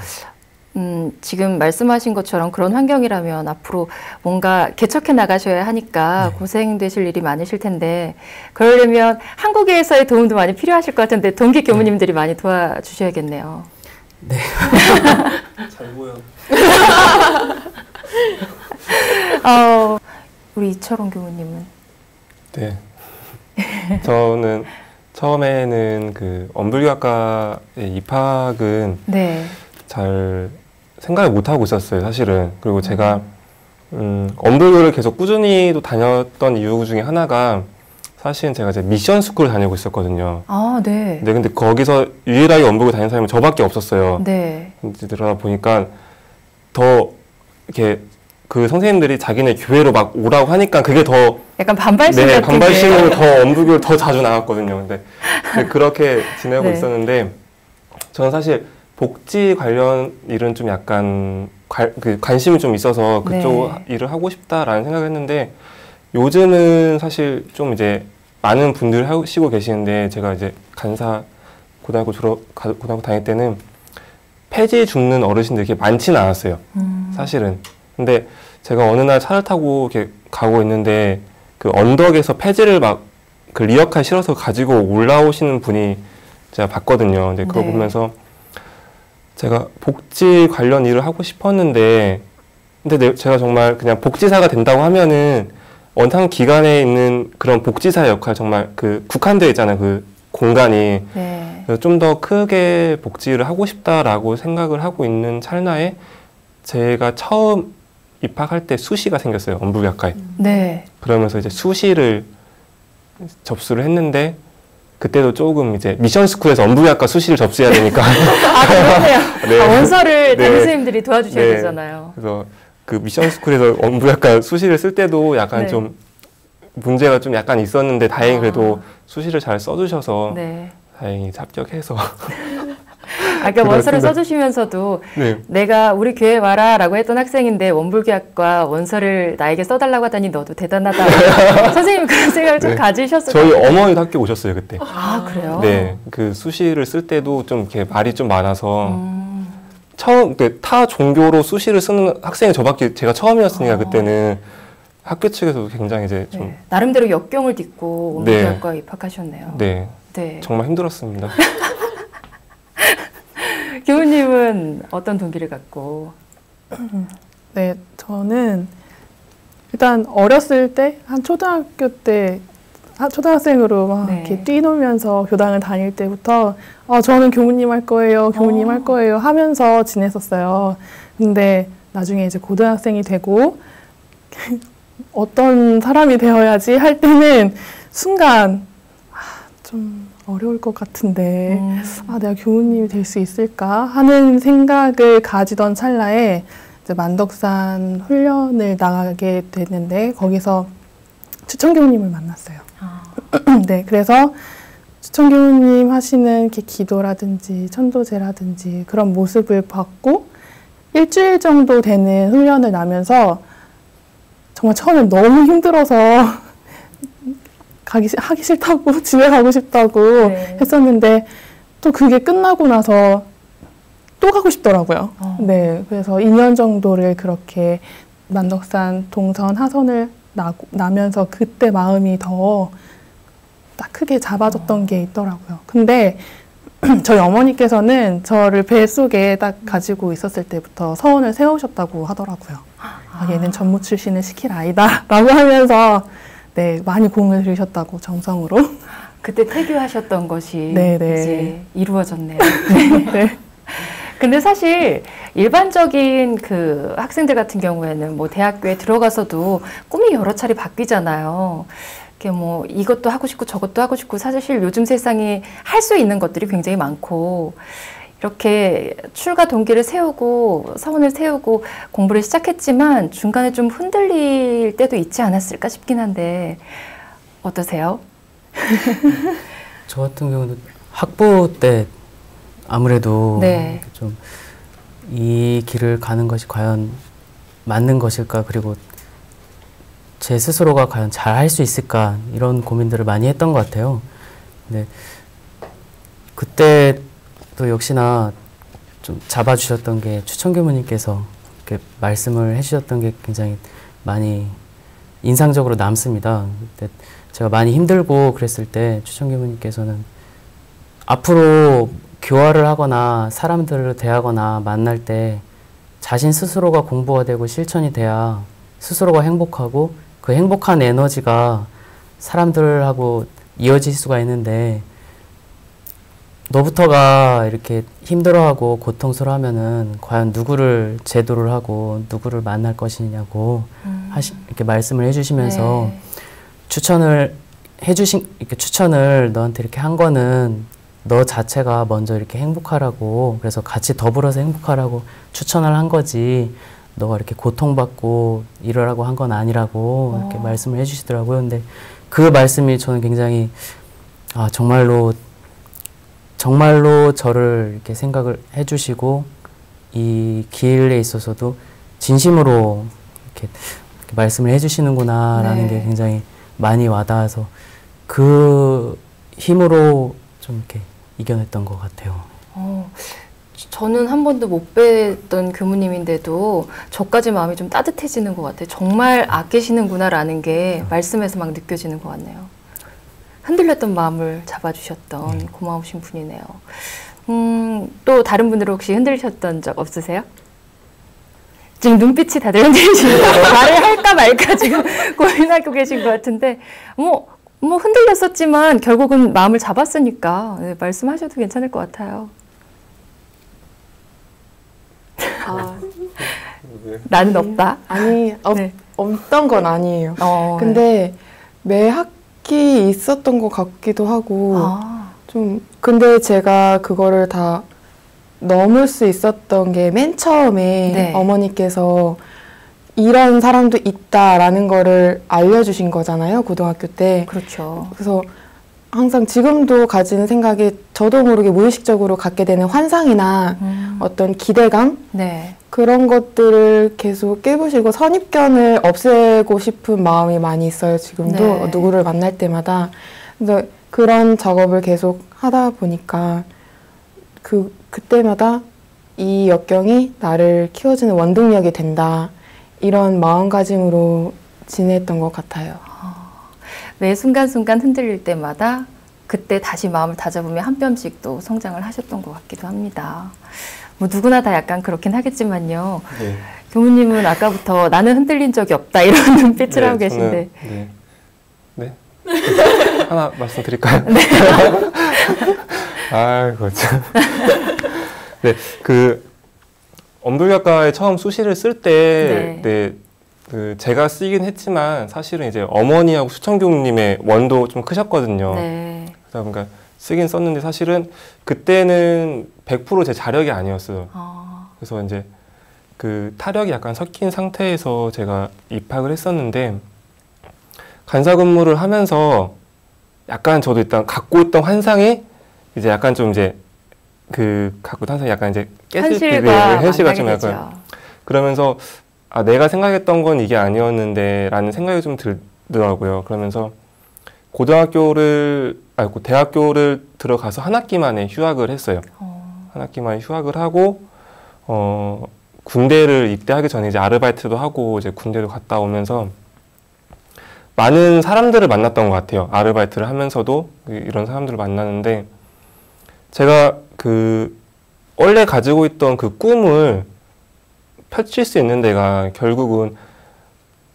[SPEAKER 1] 지금 말씀하신 것처럼 그런 환경이라면 앞으로 뭔가 개척해 나가셔야 하니까
[SPEAKER 3] 네.
[SPEAKER 1] 고생되실 일이 많으실 텐데, 그러려면 한국에서의 도움도 많이 필요하실 것 같은데 동기 교무님들이 많이 도와주셔야겠네요.
[SPEAKER 3] 네.
[SPEAKER 4] 잘 보여.
[SPEAKER 1] 우리 이철원 교무님은?
[SPEAKER 4] 네. 저는 처음에는 원불교학과에 입학은
[SPEAKER 1] 네.
[SPEAKER 4] 잘 생각을 못 하고 있었어요, 사실은. 그리고 제가 원불교를 계속 꾸준히 또 다녔던 이유 중에 하나가 사실은 제가 이제 미션 스쿨을 다니고 있었거든요.
[SPEAKER 1] 아, 네.
[SPEAKER 4] 네, 근데 거기서 유일하게 원북을 다닌 사람이 저밖에 없었어요.
[SPEAKER 1] 네.
[SPEAKER 4] 그러다 보니까 더 이렇게 그 선생님들이 자기네 교회로 막 오라고 하니까 그게 더
[SPEAKER 1] 약간 반발심
[SPEAKER 4] 네,
[SPEAKER 1] 같은
[SPEAKER 4] 반발심으로 더 원북을 더 자주 나갔거든요. 근데 그렇게 지내고
[SPEAKER 1] 네.
[SPEAKER 4] 있었는데 저는 사실 복지 관련 일은 좀 약간 관심이 좀 있어서 그쪽
[SPEAKER 1] 네.
[SPEAKER 4] 일을 하고 싶다라는 생각을 했는데 요즘은 사실 좀 이제 많은 분들이 하시고 계시는데 제가 이제 간사 고등학교 다닐 때는 폐지 죽는 어르신들이 이렇게 많지는 않았어요. 사실은. 근데 제가 어느 날 차를 타고 이렇게 가고 있는데 그 언덕에서 폐지를 막 그 리어카에 실어서 가지고 올라오시는 분이 제가 봤거든요. 근데 그거
[SPEAKER 1] 네.
[SPEAKER 4] 보면서 제가 복지 관련 일을 하고 싶었는데 근데 제가 정말 그냥 복지사가 된다고 하면은 원상 기관에 있는 그런 복지사의 역할 정말 그 국한되어 있잖아요. 그 공간이.
[SPEAKER 1] 네.
[SPEAKER 4] 그래서 좀 더 크게 복지를 하고 싶다라고 생각을 하고 있는 찰나에 제가 처음 입학할 때 수시가 생겼어요. 원북학과에.
[SPEAKER 1] 네.
[SPEAKER 4] 그러면서 이제 수시를 접수를 했는데 그때도 조금 이제 미션스쿨에서 원북학과 수시를 접수해야 되니까
[SPEAKER 1] 아, 그러네요.
[SPEAKER 4] 네.
[SPEAKER 1] 아, 원서를 담임
[SPEAKER 4] 네.
[SPEAKER 1] 선생님들이 도와주셔야
[SPEAKER 4] 네.
[SPEAKER 1] 되잖아요.
[SPEAKER 4] 그래서 그 미션스쿨에서 원북학과 수시를 쓸 때도 약간
[SPEAKER 1] 네.
[SPEAKER 4] 좀 문제가 좀 약간 있었는데 다행히 그래도 수시를 잘 써주셔서
[SPEAKER 1] 네.
[SPEAKER 4] 다행히 합격해서
[SPEAKER 1] 아까 원서를 써주시면서도
[SPEAKER 4] 네.
[SPEAKER 1] 내가 우리 교회 와라 라고 했던 학생인데 원불교학과 원서를 나에게 써달라고 하다니 너도 대단하다. 선생님 그런 생각을 좀
[SPEAKER 4] 네.
[SPEAKER 1] 가지셨을
[SPEAKER 4] 저희
[SPEAKER 1] 것 같아요.
[SPEAKER 4] 어머니도 학교 오셨어요 그때.
[SPEAKER 1] 아, 그래요?
[SPEAKER 4] 네, 그 수시를 쓸 때도 좀 이렇게 말이 좀 많아서 처음 타 종교로 수시를 쓰는 학생이 저밖에 제가 처음이었으니까 그때는 학교 측에서도 굉장히 이제 좀
[SPEAKER 1] 네. 나름대로 역경을 딛고 원불교학과에
[SPEAKER 4] 네.
[SPEAKER 1] 입학하셨네요.
[SPEAKER 4] 네,
[SPEAKER 1] 네.
[SPEAKER 4] 정말 힘들었습니다.
[SPEAKER 1] 교우님은 어떤 동기를 갖고?
[SPEAKER 5] 네, 저는 일단 어렸을 때 한 초등학교 때 초등학생으로 막
[SPEAKER 1] 네.
[SPEAKER 5] 이렇게 뛰놀면서 교당을 다닐 때부터 저는 교무님 할 거예요, 교무님 할 거예요 하면서 지냈었어요. 근데 나중에 이제 고등학생이 되고 어떤 사람이 되어야지 할 때는 순간 좀 어려울 것 같은데 내가 교무님이 될 수 있을까 하는 생각을 가지던 찰나에 이제 만덕산 훈련을 나가게 됐는데 거기서 추천교우님을 만났어요. 네, 그래서 추천교우님 하시는 이렇게 기도라든지 천도제라든지 그런 모습을 봤고 일주일 정도 되는 훈련을 나면서 정말 처음에 너무 힘들어서 하기 싫다고 집에 가고 싶다고
[SPEAKER 1] 네.
[SPEAKER 5] 했었는데 또 그게 끝나고 나서 또 가고 싶더라고요. 네, 그래서 2년 정도를 그렇게 만덕산 동선 하선을 나면서 그때 마음이 더 딱 크게 잡아줬던 게 있더라고요. 근데 저희 어머니께서는 저를 뱃속에 딱 가지고 있었을 때부터 서원을 세우셨다고 하더라고요. 얘는 전무 출신을 시킬 아이다 라고 하면서 네, 많이 공을 들이셨다고 정성으로.
[SPEAKER 1] 그때 태교하셨던 것이
[SPEAKER 5] 네네.
[SPEAKER 1] 이제 이루어졌네요.
[SPEAKER 5] 네.
[SPEAKER 1] 근데 사실 일반적인 그 학생들 같은 경우에는 뭐 대학교에 들어가서도 꿈이 여러 차례 바뀌잖아요. 이렇게 뭐 이것도 하고 싶고 저것도 하고 싶고 사실 요즘 세상에 할 수 있는 것들이 굉장히 많고 이렇게 출가 동기를 세우고 서원을 세우고 공부를 시작했지만 중간에 좀 흔들릴 때도 있지 않았을까 싶긴 한데 어떠세요?
[SPEAKER 3] 저 같은 경우는 학부 때 아무래도
[SPEAKER 1] 네.
[SPEAKER 3] 좀 이 길을 가는 것이 과연 맞는 것일까, 그리고 제 스스로가 과연 잘 할 수 있을까, 이런 고민들을 많이 했던 것 같아요. 근데 그때 또 역시나 좀 잡아주셨던 게 추천교무님께서 이렇게 말씀을 해주셨던 게 굉장히 많이 인상적으로 남습니다. 그때 제가 많이 힘들고 그랬을 때 추천교무님께서는 앞으로 교화를 하거나 사람들을 대하거나 만날 때 자신 스스로가 공부가 되고 실천이 돼야 스스로가 행복하고 그 행복한 에너지가 사람들하고 이어질 수가 있는데 너부터가 이렇게 힘들어하고 고통스러워하면은 과연 누구를 제도를 하고 누구를 만날 것이냐고 이렇게 말씀을 해주시면서
[SPEAKER 1] 네.
[SPEAKER 3] 추천을 해주신 이렇게 추천을 너한테 이렇게 한 거는 너 자체가 먼저 이렇게 행복하라고, 그래서 같이 더불어서 행복하라고 추천을 한 거지, 너가 이렇게 고통받고 이러라고 한 건 아니라고 이렇게 말씀을 해주시더라고요. 근데 그 말씀이 저는 굉장히 정말로 저를 이렇게 생각을 해주시고 이 길에 있어서도 진심으로 이렇게 말씀을 해주시는구나라는 게 굉장히 많이 와닿아서 그 힘으로 좀 이렇게 이겨냈던 것 같아요.
[SPEAKER 1] 저는 한 번도 못 뵀던 교무님인데도 저까지 마음이 좀 따뜻해지는 것 같아요. 정말 아끼시는구나라는 게 말씀에서 막 느껴지는 것 같네요. 흔들렸던 마음을 잡아주셨던 고마우신 분이네요. 또 다른 분들 혹시 흔들리셨던 적 없으세요? 지금 눈빛이 다들 흔들리시는 것 같아요. 말을 할까 말까 지금 고민하고 계신 것 같은데 뭐 흔들렸었지만 결국은 마음을 잡았으니까 말씀하셔도 괜찮을 것 같아요. 나는 없다?
[SPEAKER 2] 아니,
[SPEAKER 1] 네.
[SPEAKER 2] 없던 건 아니에요. 근데 매 학기 있었던 것 같기도 하고 근데 제가 그거를 다 넘을 수 있었던 게 맨 처음에 어머니께서 이런 사람도 있다라는 거를 알려주신 거잖아요, 고등학교 때.
[SPEAKER 1] 그렇죠.
[SPEAKER 2] 그래서 항상 지금도 가지는 생각이 저도 모르게 무의식적으로 갖게 되는 환상이나 어떤 기대감? 그런 것들을 계속 깨부시고 선입견을 없애고 싶은 마음이 많이 있어요, 지금도. 누구를 만날 때마다. 그래서 그런 작업을 계속 하다 보니까 그때마다 이 역경이 나를 키워주는 원동력이 된다. 이런 마음가짐으로 지냈던 것 같아요.
[SPEAKER 1] 매 순간순간 흔들릴 때마다 그때 다시 마음을 다잡으며 한 뼘씩 또 성장을 하셨던 것 같기도 합니다. 뭐 누구나 다 약간 그렇긴 하겠지만요. 교무님은 아까부터 나는 흔들린 적이 없다 이런 눈빛을 하고 계신데.
[SPEAKER 4] 하나 말씀드릴까요? 아이고 참. 엄돌작가에 처음 수시를 쓸 때 제가 쓰긴 했지만 사실은 이제 어머니하고 수천교무님의 원도 좀 크셨거든요. 그러니까 쓰긴 썼는데 사실은 그때는 100% 제 자력이 아니었어요. 그래서 이제 그 타력이 약간 섞인 상태에서 제가 입학을 했었는데 간사 근무를 하면서 약간 저도 일단 갖고 있던 환상이 이제 약간 좀 이제 갖고 있던 환상이 약간 이제 깨질 때 현실과 좀 약간 그러면서 내가 생각했던 건 이게 아니었는데 라는 생각이 좀 들더라고요. 그러면서 대학교를 들어가서 한 학기 만에 휴학을 했어요. 한 학기 만에 휴학을 하고 군대를 입대하기 전에 이제 아르바이트도 하고 이제 군대도 갔다 오면서 많은 사람들을 만났던 것 같아요. 아르바이트를 하면서도 이런 사람들을 만나는데 제가 원래 가지고 있던 그 꿈을 펼칠 수 있는 데가 결국은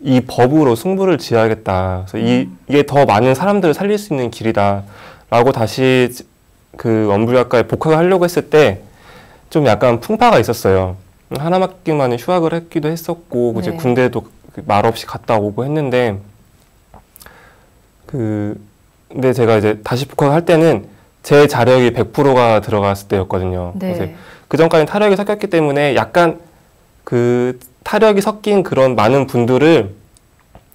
[SPEAKER 4] 이 법으로 승부를 지어야겠다. 그래서 이게 더 많은 사람들을 살릴 수 있는 길이다. 라고 다시 엄불작가에 복학을 하려고 했을 때 좀 약간 풍파가 있었어요. 한 학기 만에 휴학을 했기도 했었고, 이제 군대도 말없이 갔다 오고 했는데, 근데 제가 이제 다시 복학을 할 때는 제 자력이 100%가 들어갔을 때였거든요. 그래서 그 전까지는 타력이 섞였기 때문에 약간 타력이 섞인 그런 많은 분들을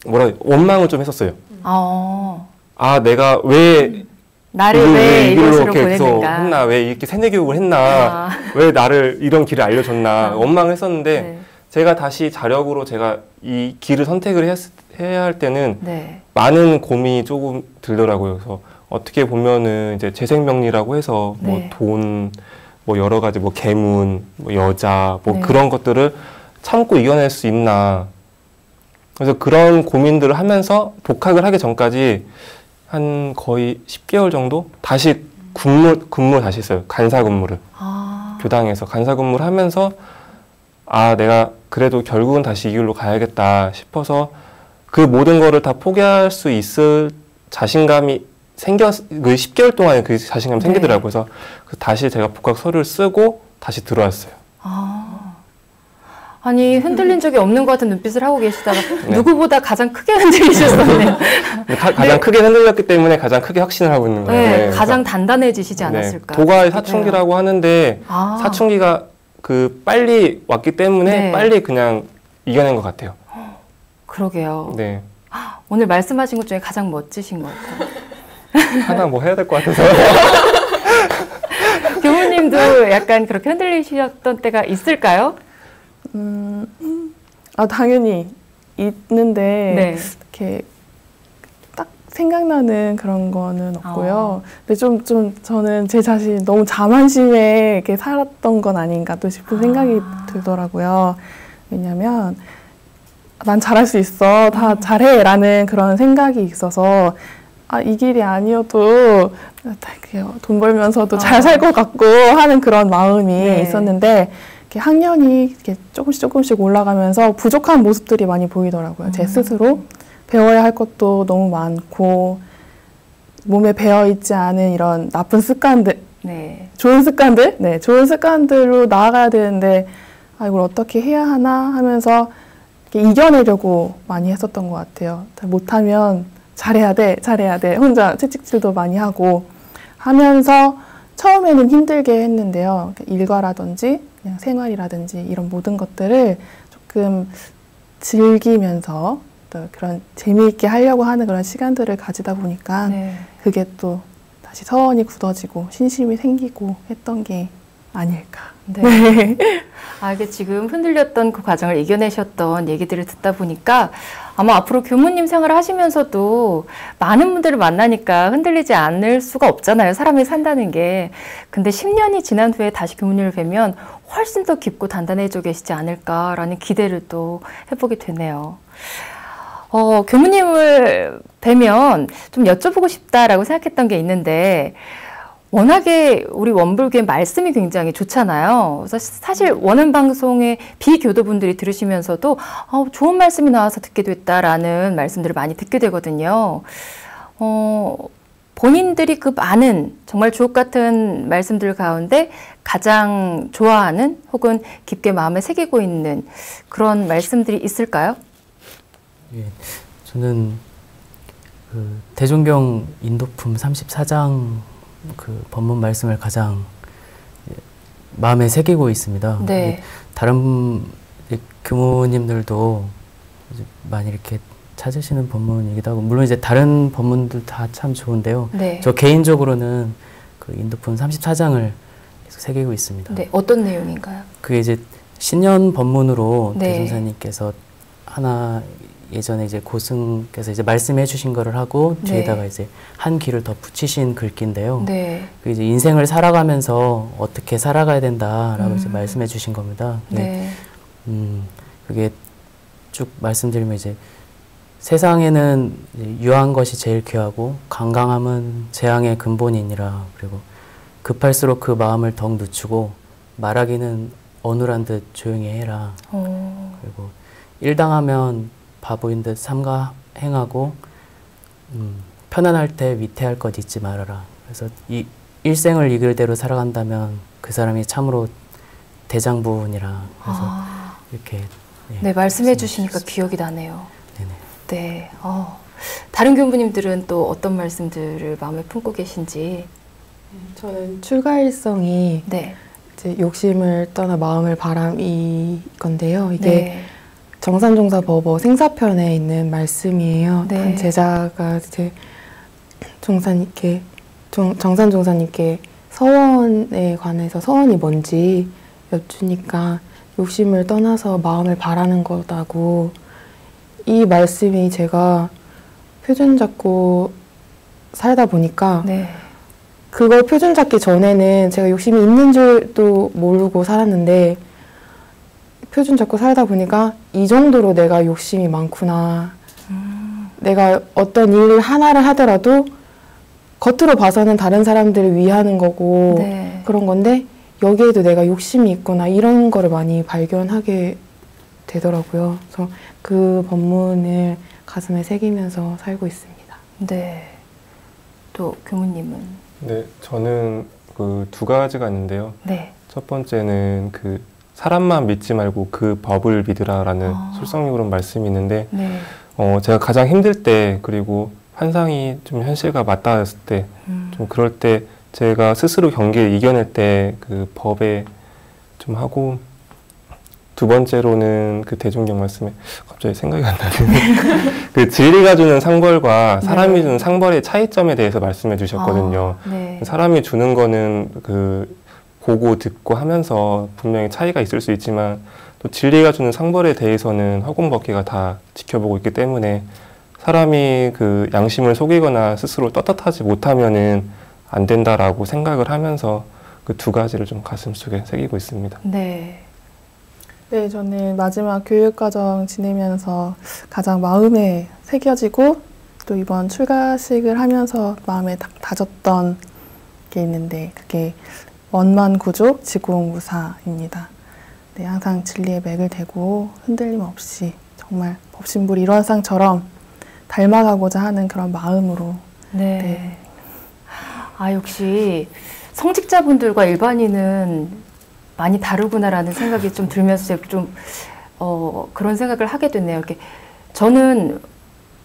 [SPEAKER 4] 원망을 좀 했었어요. 내가
[SPEAKER 1] 나를 왜 이곳으로
[SPEAKER 4] 보냈는가 했나, 왜 이렇게 세뇌 교육을 했나, 왜 나를 이런 길을 알려줬나 원망을 했었는데 제가 다시 자력으로 제가 이 길을 선택을 해야 할 때는 많은 고민이 조금 들더라고요. 그래서 어떻게 보면은 이제 재생명리라고 해서 뭐 돈, 뭐 여러 가지 뭐 계문, 뭐 여자, 뭐 그런 것들을 참고 이겨낼 수 있나. 그래서 그런 고민들을 하면서 복학을 하기 전까지 한 거의 10개월 정도 다시 근무를 다시 했어요. 간사 근무를. 교당에서 간사 근무를 하면서 내가 그래도 결국은 다시 이 길로 가야겠다 싶어서 그 모든 거를 다 포기할 수 있을 자신감이 그 10개월 동안에 그 자신감이 생기더라고요. 그래서 다시 제가 복학 서류를 쓰고 다시 들어왔어요.
[SPEAKER 1] 아니 흔들린 적이 없는 것 같은 눈빛을 하고 계시다가 네. 누구보다 가장 크게 흔들리셨었네요.
[SPEAKER 4] 가장 크게 흔들렸기 때문에 가장 크게 확신을 하고 있는 거예요.
[SPEAKER 1] 네, 가장 단단해지시지 않았을까.
[SPEAKER 4] 도가의 사춘기라고 하는데 사춘기가 그 빨리 왔기 때문에 빨리 그냥 이겨낸 것 같아요.
[SPEAKER 1] 그러게요.
[SPEAKER 4] 네.
[SPEAKER 1] 오늘 말씀하신 것 중에 가장 멋지신 것 같아요.
[SPEAKER 4] 하나 뭐 해야 될 것 같아서.
[SPEAKER 1] 교무님도 약간 그렇게 흔들리셨던 때가 있을까요?
[SPEAKER 5] 당연히 있는데 이렇게 딱 생각나는 그런 거는 없고요. 근데 좀 저는 제 자신 너무 자만심에 이렇게 살았던 건 아닌가 또 싶은 생각이 들더라고요. 왜냐면 난 잘할 수 있어, 다 잘해 라는 그런 생각이 있어서 이 길이 아니어도 돈 벌면서도 잘 살 것 같고 하는 그런 마음이 있었는데 이렇게 학년이 이렇게 조금씩 올라가면서 부족한 모습들이 많이 보이더라고요. 제 스스로 배워야 할 것도 너무 많고 몸에 배어있지 않은 이런 나쁜 습관들, 좋은 습관들로 나아가야 되는데 이걸 어떻게 해야 하나 하면서 이겨내려고 많이 했었던 것 같아요. 못하면 잘해야 돼. 혼자 채찍질도 많이 하고 하면서 처음에는 힘들게 했는데요. 일과라든지 그냥 생활이라든지 이런 모든 것들을 조금 즐기면서 또 그런 재미있게 하려고 하는 그런 시간들을 가지다 보니까 그게 또 다시 서원이 굳어지고 신심이 생기고 했던 게 아닐까.
[SPEAKER 1] 이게 지금 흔들렸던 그 과정을 이겨내셨던 얘기들을 듣다 보니까 아마 앞으로 교무님 생활을 하시면서도 많은 분들을 만나니까 흔들리지 않을 수가 없잖아요. 사람이 산다는 게. 근데 10년이 지난 후에 다시 교무님을 뵈면 훨씬 더 깊고 단단해져 계시지 않을까라는 기대를 또 해보게 되네요. 교무님을 뵈면 좀 여쭤보고 싶다라고 생각했던 게 있는데 워낙에 우리 원불교의 말씀이 굉장히 좋잖아요. 그래서 사실 원음 방송의 비교도분들이 들으시면서도 좋은 말씀이 나와서 듣게 됐다라는 말씀들을 많이 듣게 되거든요. 본인들이 그 많은 정말 주옥 같은 말씀들 가운데 가장 좋아하는 혹은 깊게 마음에 새기고 있는 그런 말씀들이 있을까요?
[SPEAKER 3] 예, 저는 그 대종경 인도품 34장 그 법문 말씀을 가장 마음에 새기고 있습니다. 다른 교무님들도 많이 이렇게 찾으시는 법문이기도 하고 물론 이제 다른 법문들 다 참 좋은데요. 저 개인적으로는 그 인도품 34장을 계속 새기고 있습니다.
[SPEAKER 1] 어떤 내용인가요?
[SPEAKER 3] 그게 이제 신년 법문으로 대종사님께서 하나 예전에 이제 고승께서 이제 말씀해 주신 거를 하고 뒤에다가 이제 한 귀를 더 붙이신 글귀인데요. 그 이제 인생을 살아가면서 어떻게 살아가야 된다라고 이제 말씀해 주신 겁니다. 그게 쭉 말씀드리면 이제 세상에는 유한 것이 제일 귀하고 강강함은 재앙의 근본이니라. 그리고 급할수록 그 마음을 덕 늦추고 말하기는 어눌한 듯 조용히 해라. 그리고 일당하면 바보인 듯 삼가 행하고 편안할 때 위태할 것 잊지 말아라. 그래서 이 일생을 이 글대로 살아간다면 그 사람이 참으로 대장부니라. 그래서 이렇게
[SPEAKER 1] 말씀해 주시니까 기억이 나네요. 다른 교무님들은 또 어떤 말씀들을 마음에 품고 계신지.
[SPEAKER 2] 저는 출가일성이 이제 욕심을 떠나 마음을 바람이 건데요. 이게 정산종사 법어 생사편에 있는 말씀이에요. 한 제자가 이제 정산종사님께 서원에 관해서 서원이 뭔지 여쭈니까 욕심을 떠나서 마음을 바라는 거다고. 이 말씀이 제가 표준 잡고 살다 보니까 그걸 표준 잡기 전에는 제가 욕심이 있는 줄도 모르고 살았는데 표준 잡고 살다 보니까 이 정도로 내가 욕심이 많구나. 내가 어떤 일 하나를 하더라도 겉으로 봐서는 다른 사람들을 위하는 거고 그런 건데 여기에도 내가 욕심이 있구나. 이런 거를 많이 발견하게 되더라고요. 그래서 그 법문을 가슴에 새기면서 살고 있습니다.
[SPEAKER 1] 또 교무님은?
[SPEAKER 4] 저는 그 두 가지가 있는데요. 첫 번째는 그 사람만 믿지 말고 그 법을 믿으라라는 솔성lik으로 말씀이 있는데 네. 제가 가장 힘들 때 그리고 환상이 좀 현실과 맞닿았을 때 좀 그럴 때 제가 스스로 경계를 이겨낼 때 그 법에 좀 하고 두 번째로는 그 대종경 말씀에 갑자기 생각이 안 나네요. 그 진리가 주는 상벌과 사람이 네. 주는 상벌의 차이점에 대해서 말씀해 주셨거든요. 네. 사람이 주는 거는 그 보고 듣고 하면서 분명히 차이가 있을 수 있지만 또 진리가 주는 상벌에 대해서는 허공벗개가 다 지켜보고 있기 때문에 사람이 그 양심을 속이거나 스스로 떳떳하지 못하면은 안 된다라고 생각을 하면서 그 두 가지를 좀 가슴속에 새기고 있습니다.
[SPEAKER 5] 네. 네, 저는 마지막 교육과정 지내면서 가장 마음에 새겨지고 또 이번 출가식을 하면서 마음에 다졌던 게 있는데 그게 원만구족 지공무사입니다. 네, 항상 진리의 맥을 대고 흔들림 없이 정말 법신불 일원상처럼 닮아가고자 하는 그런 마음으로.
[SPEAKER 1] 네. 네. 아, 역시 성직자분들과 일반인은 많이 다르구나라는 생각이 좀 들면서 좀 그런 생각을 하게 됐네요. 이렇게 저는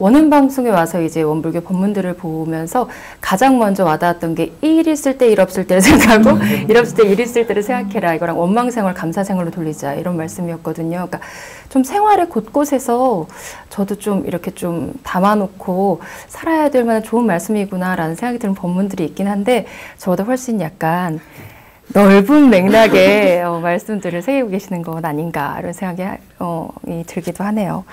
[SPEAKER 1] 원음방송에 와서 이제 원불교 법문들을 보면서 가장 먼저 와닿았던 게 일 있을 때 일 없을 때를 생각하고 일 없을 때 일 있을 때를 생각해라. 이거랑 원망생활 감사생활로 돌리자 이런 말씀이었거든요. 그러니까 좀 생활의 곳곳에서 저도 좀 이렇게 좀 담아놓고 살아야 될 만한 좋은 말씀이구나라는 생각이 드는 법문들이 있긴 한데 저보다 훨씬 약간 넓은 맥락의 말씀들을 새기고 계시는 건 아닌가 이런 생각이 들기도 하네요.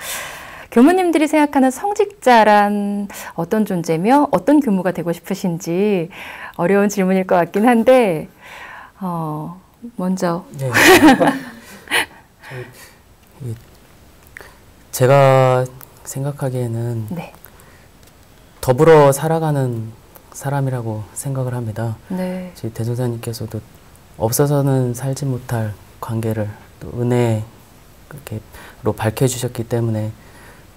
[SPEAKER 1] 교무님들이 생각하는 성직자란 어떤 존재며 어떤 교무가 되고 싶으신지 어려운 질문일 것 같긴 한데 먼저
[SPEAKER 3] 네. 제가 생각하기에는 네. 더불어 살아가는 사람이라고 생각을 합니다. 네. 대종사님께서도 없어서는 살지 못할 관계를 또 은혜로 밝혀주셨기 때문에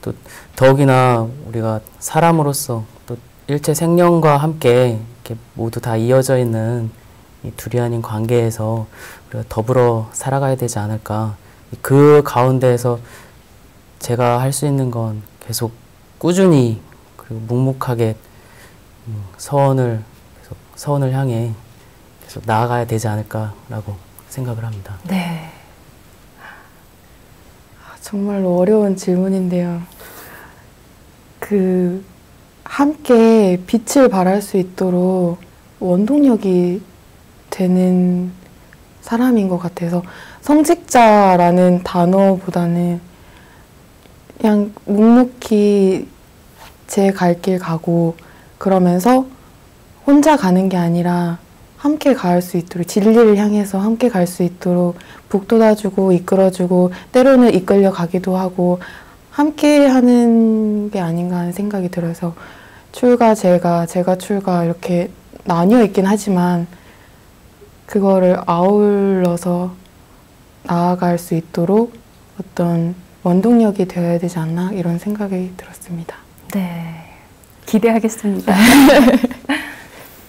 [SPEAKER 3] 또 더욱이나 우리가 사람으로서 또 일체 생명과 함께 이렇게 모두 다 이어져 있는 이 둘이 아닌 관계에서 우리가 더불어 살아가야 되지 않을까. 그 가운데에서 제가 할 수 있는 건 계속 꾸준히 그리고 묵묵하게 서원을 향해 계속 나아가야 되지 않을까라고 생각을 합니다.
[SPEAKER 1] 네.
[SPEAKER 2] 정말로 어려운 질문인데요. 함께 빛을 발할 수 있도록 원동력이 되는 사람인 것 같아서 성직자라는 단어보다는 그냥 묵묵히 제 갈 길 가고 그러면서 혼자 가는 게 아니라 함께 갈 수 있도록 진리를 향해서 함께 갈 수 있도록 북돋아주고 이끌어주고 때로는 이끌려 가기도 하고 함께 하는 게 아닌가 하는 생각이 들어서 출가 제가 출가 이렇게 나뉘어 있긴 하지만 그거를 아울러서 나아갈 수 있도록 어떤 원동력이 되어야 되지 않나 이런 생각이 들었습니다.
[SPEAKER 1] 네, 기대하겠습니다.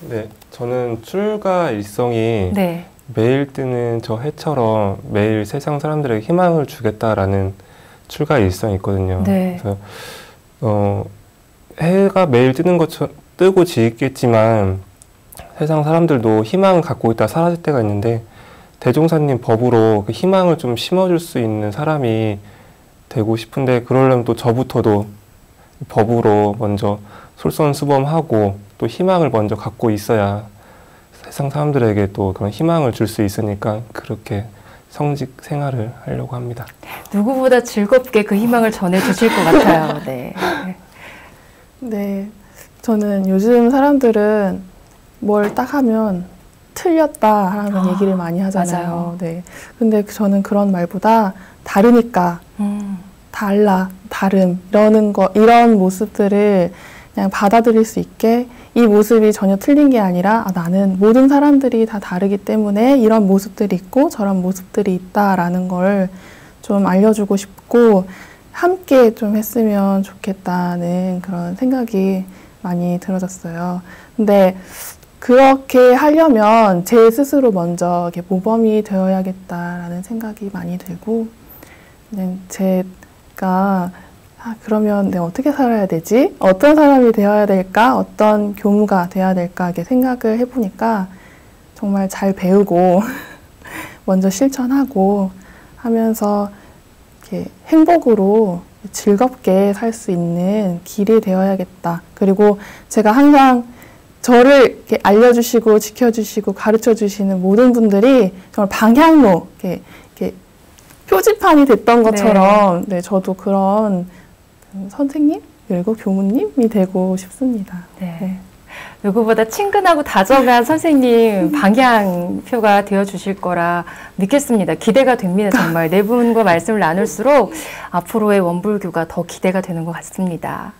[SPEAKER 4] 네, 저는 출가 일성이 네. 매일 뜨는 저 해처럼 매일 세상 사람들에게 희망을 주겠다라는 출가 일성이 있거든요. 네. 그래서 해가 매일 뜨고 지겠지만 세상 사람들도 희망을 갖고 있다 사라질 때가 있는데 대종사님 법으로 그 희망을 좀 심어줄 수 있는 사람이 되고 싶은데 그러려면 또 저부터도 법으로 먼저 솔선수범하고 또 희망을 먼저 갖고 있어야 세상 사람들에게 또 그런 희망을 줄 수 있으니까 그렇게 성직 생활을 하려고 합니다.
[SPEAKER 1] 누구보다 즐겁게 그 희망을 전해주실 것 같아요. 네.
[SPEAKER 5] 네, 저는 요즘 사람들은 뭘 딱 하면 틀렸다라는 얘기를 많이 하잖아요. 맞아요. 네, 근데 저는 그런 말보다 다르니까, 달라, 다름 이런 모습들을 그냥 받아들일 수 있게 이 모습이 전혀 틀린 게 아니라 나는 모든 사람들이 다 다르기 때문에 이런 모습들이 있고 저런 모습들이 있다라는 걸 좀 알려주고 싶고 함께 좀 했으면 좋겠다는 그런 생각이 많이 들어졌어요. 근데 그렇게 하려면 제 스스로 먼저 이렇게 모범이 되어야겠다라는 생각이 많이 들고, 제가 그러면 내가 어떻게 살아야 되지? 어떤 사람이 되어야 될까? 어떤 교무가 되어야 될까? 이렇게 생각을 해보니까 정말 잘 배우고 먼저 실천하고 하면서 이렇게 행복으로 즐겁게 살 수 있는 길이 되어야겠다. 그리고 제가 항상 저를 이렇게 알려주시고 지켜주시고 가르쳐주시는 모든 분들이 정말 방향로, 이렇게 표지판이 됐던 것처럼 네, 저도 그런 선생님 그리고 교무님이 되고 싶습니다.
[SPEAKER 1] 네. 네. 누구보다 친근하고 다정한 선생님 방향표가 되어주실 거라 믿겠습니다. 기대가 됩니다. 정말 네 분과 말씀을 나눌수록 앞으로의 원불교가 더 기대가 되는 것 같습니다.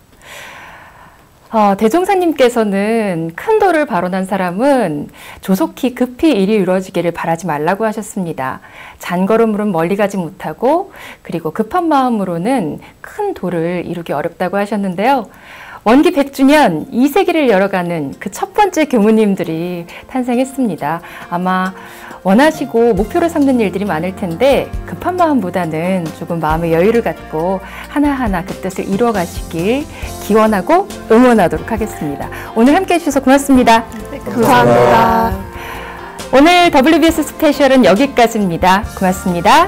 [SPEAKER 1] 대종사님께서는 큰 도를 발언한 사람은 조속히 급히 일이 이루어지기를 바라지 말라고 하셨습니다. 잔걸음으로는 멀리 가지 못하고 그리고 급한 마음으로는 큰 도를 이루기 어렵다고 하셨는데요. 원기 100주년 2세기를 열어가는 그 첫 번째 교무님들이 탄생했습니다. 아마 원하시고 목표로 삼는 일들이 많을 텐데 급한 마음보다는 조금 마음의 여유를 갖고 하나하나 그 뜻을 이루어가시길 기원하고 응원하도록 하겠습니다. 오늘 함께해 주셔서 고맙습니다.
[SPEAKER 5] 네, 감사합니다.
[SPEAKER 1] 오늘 WBS 스페셜은 여기까지입니다. 고맙습니다.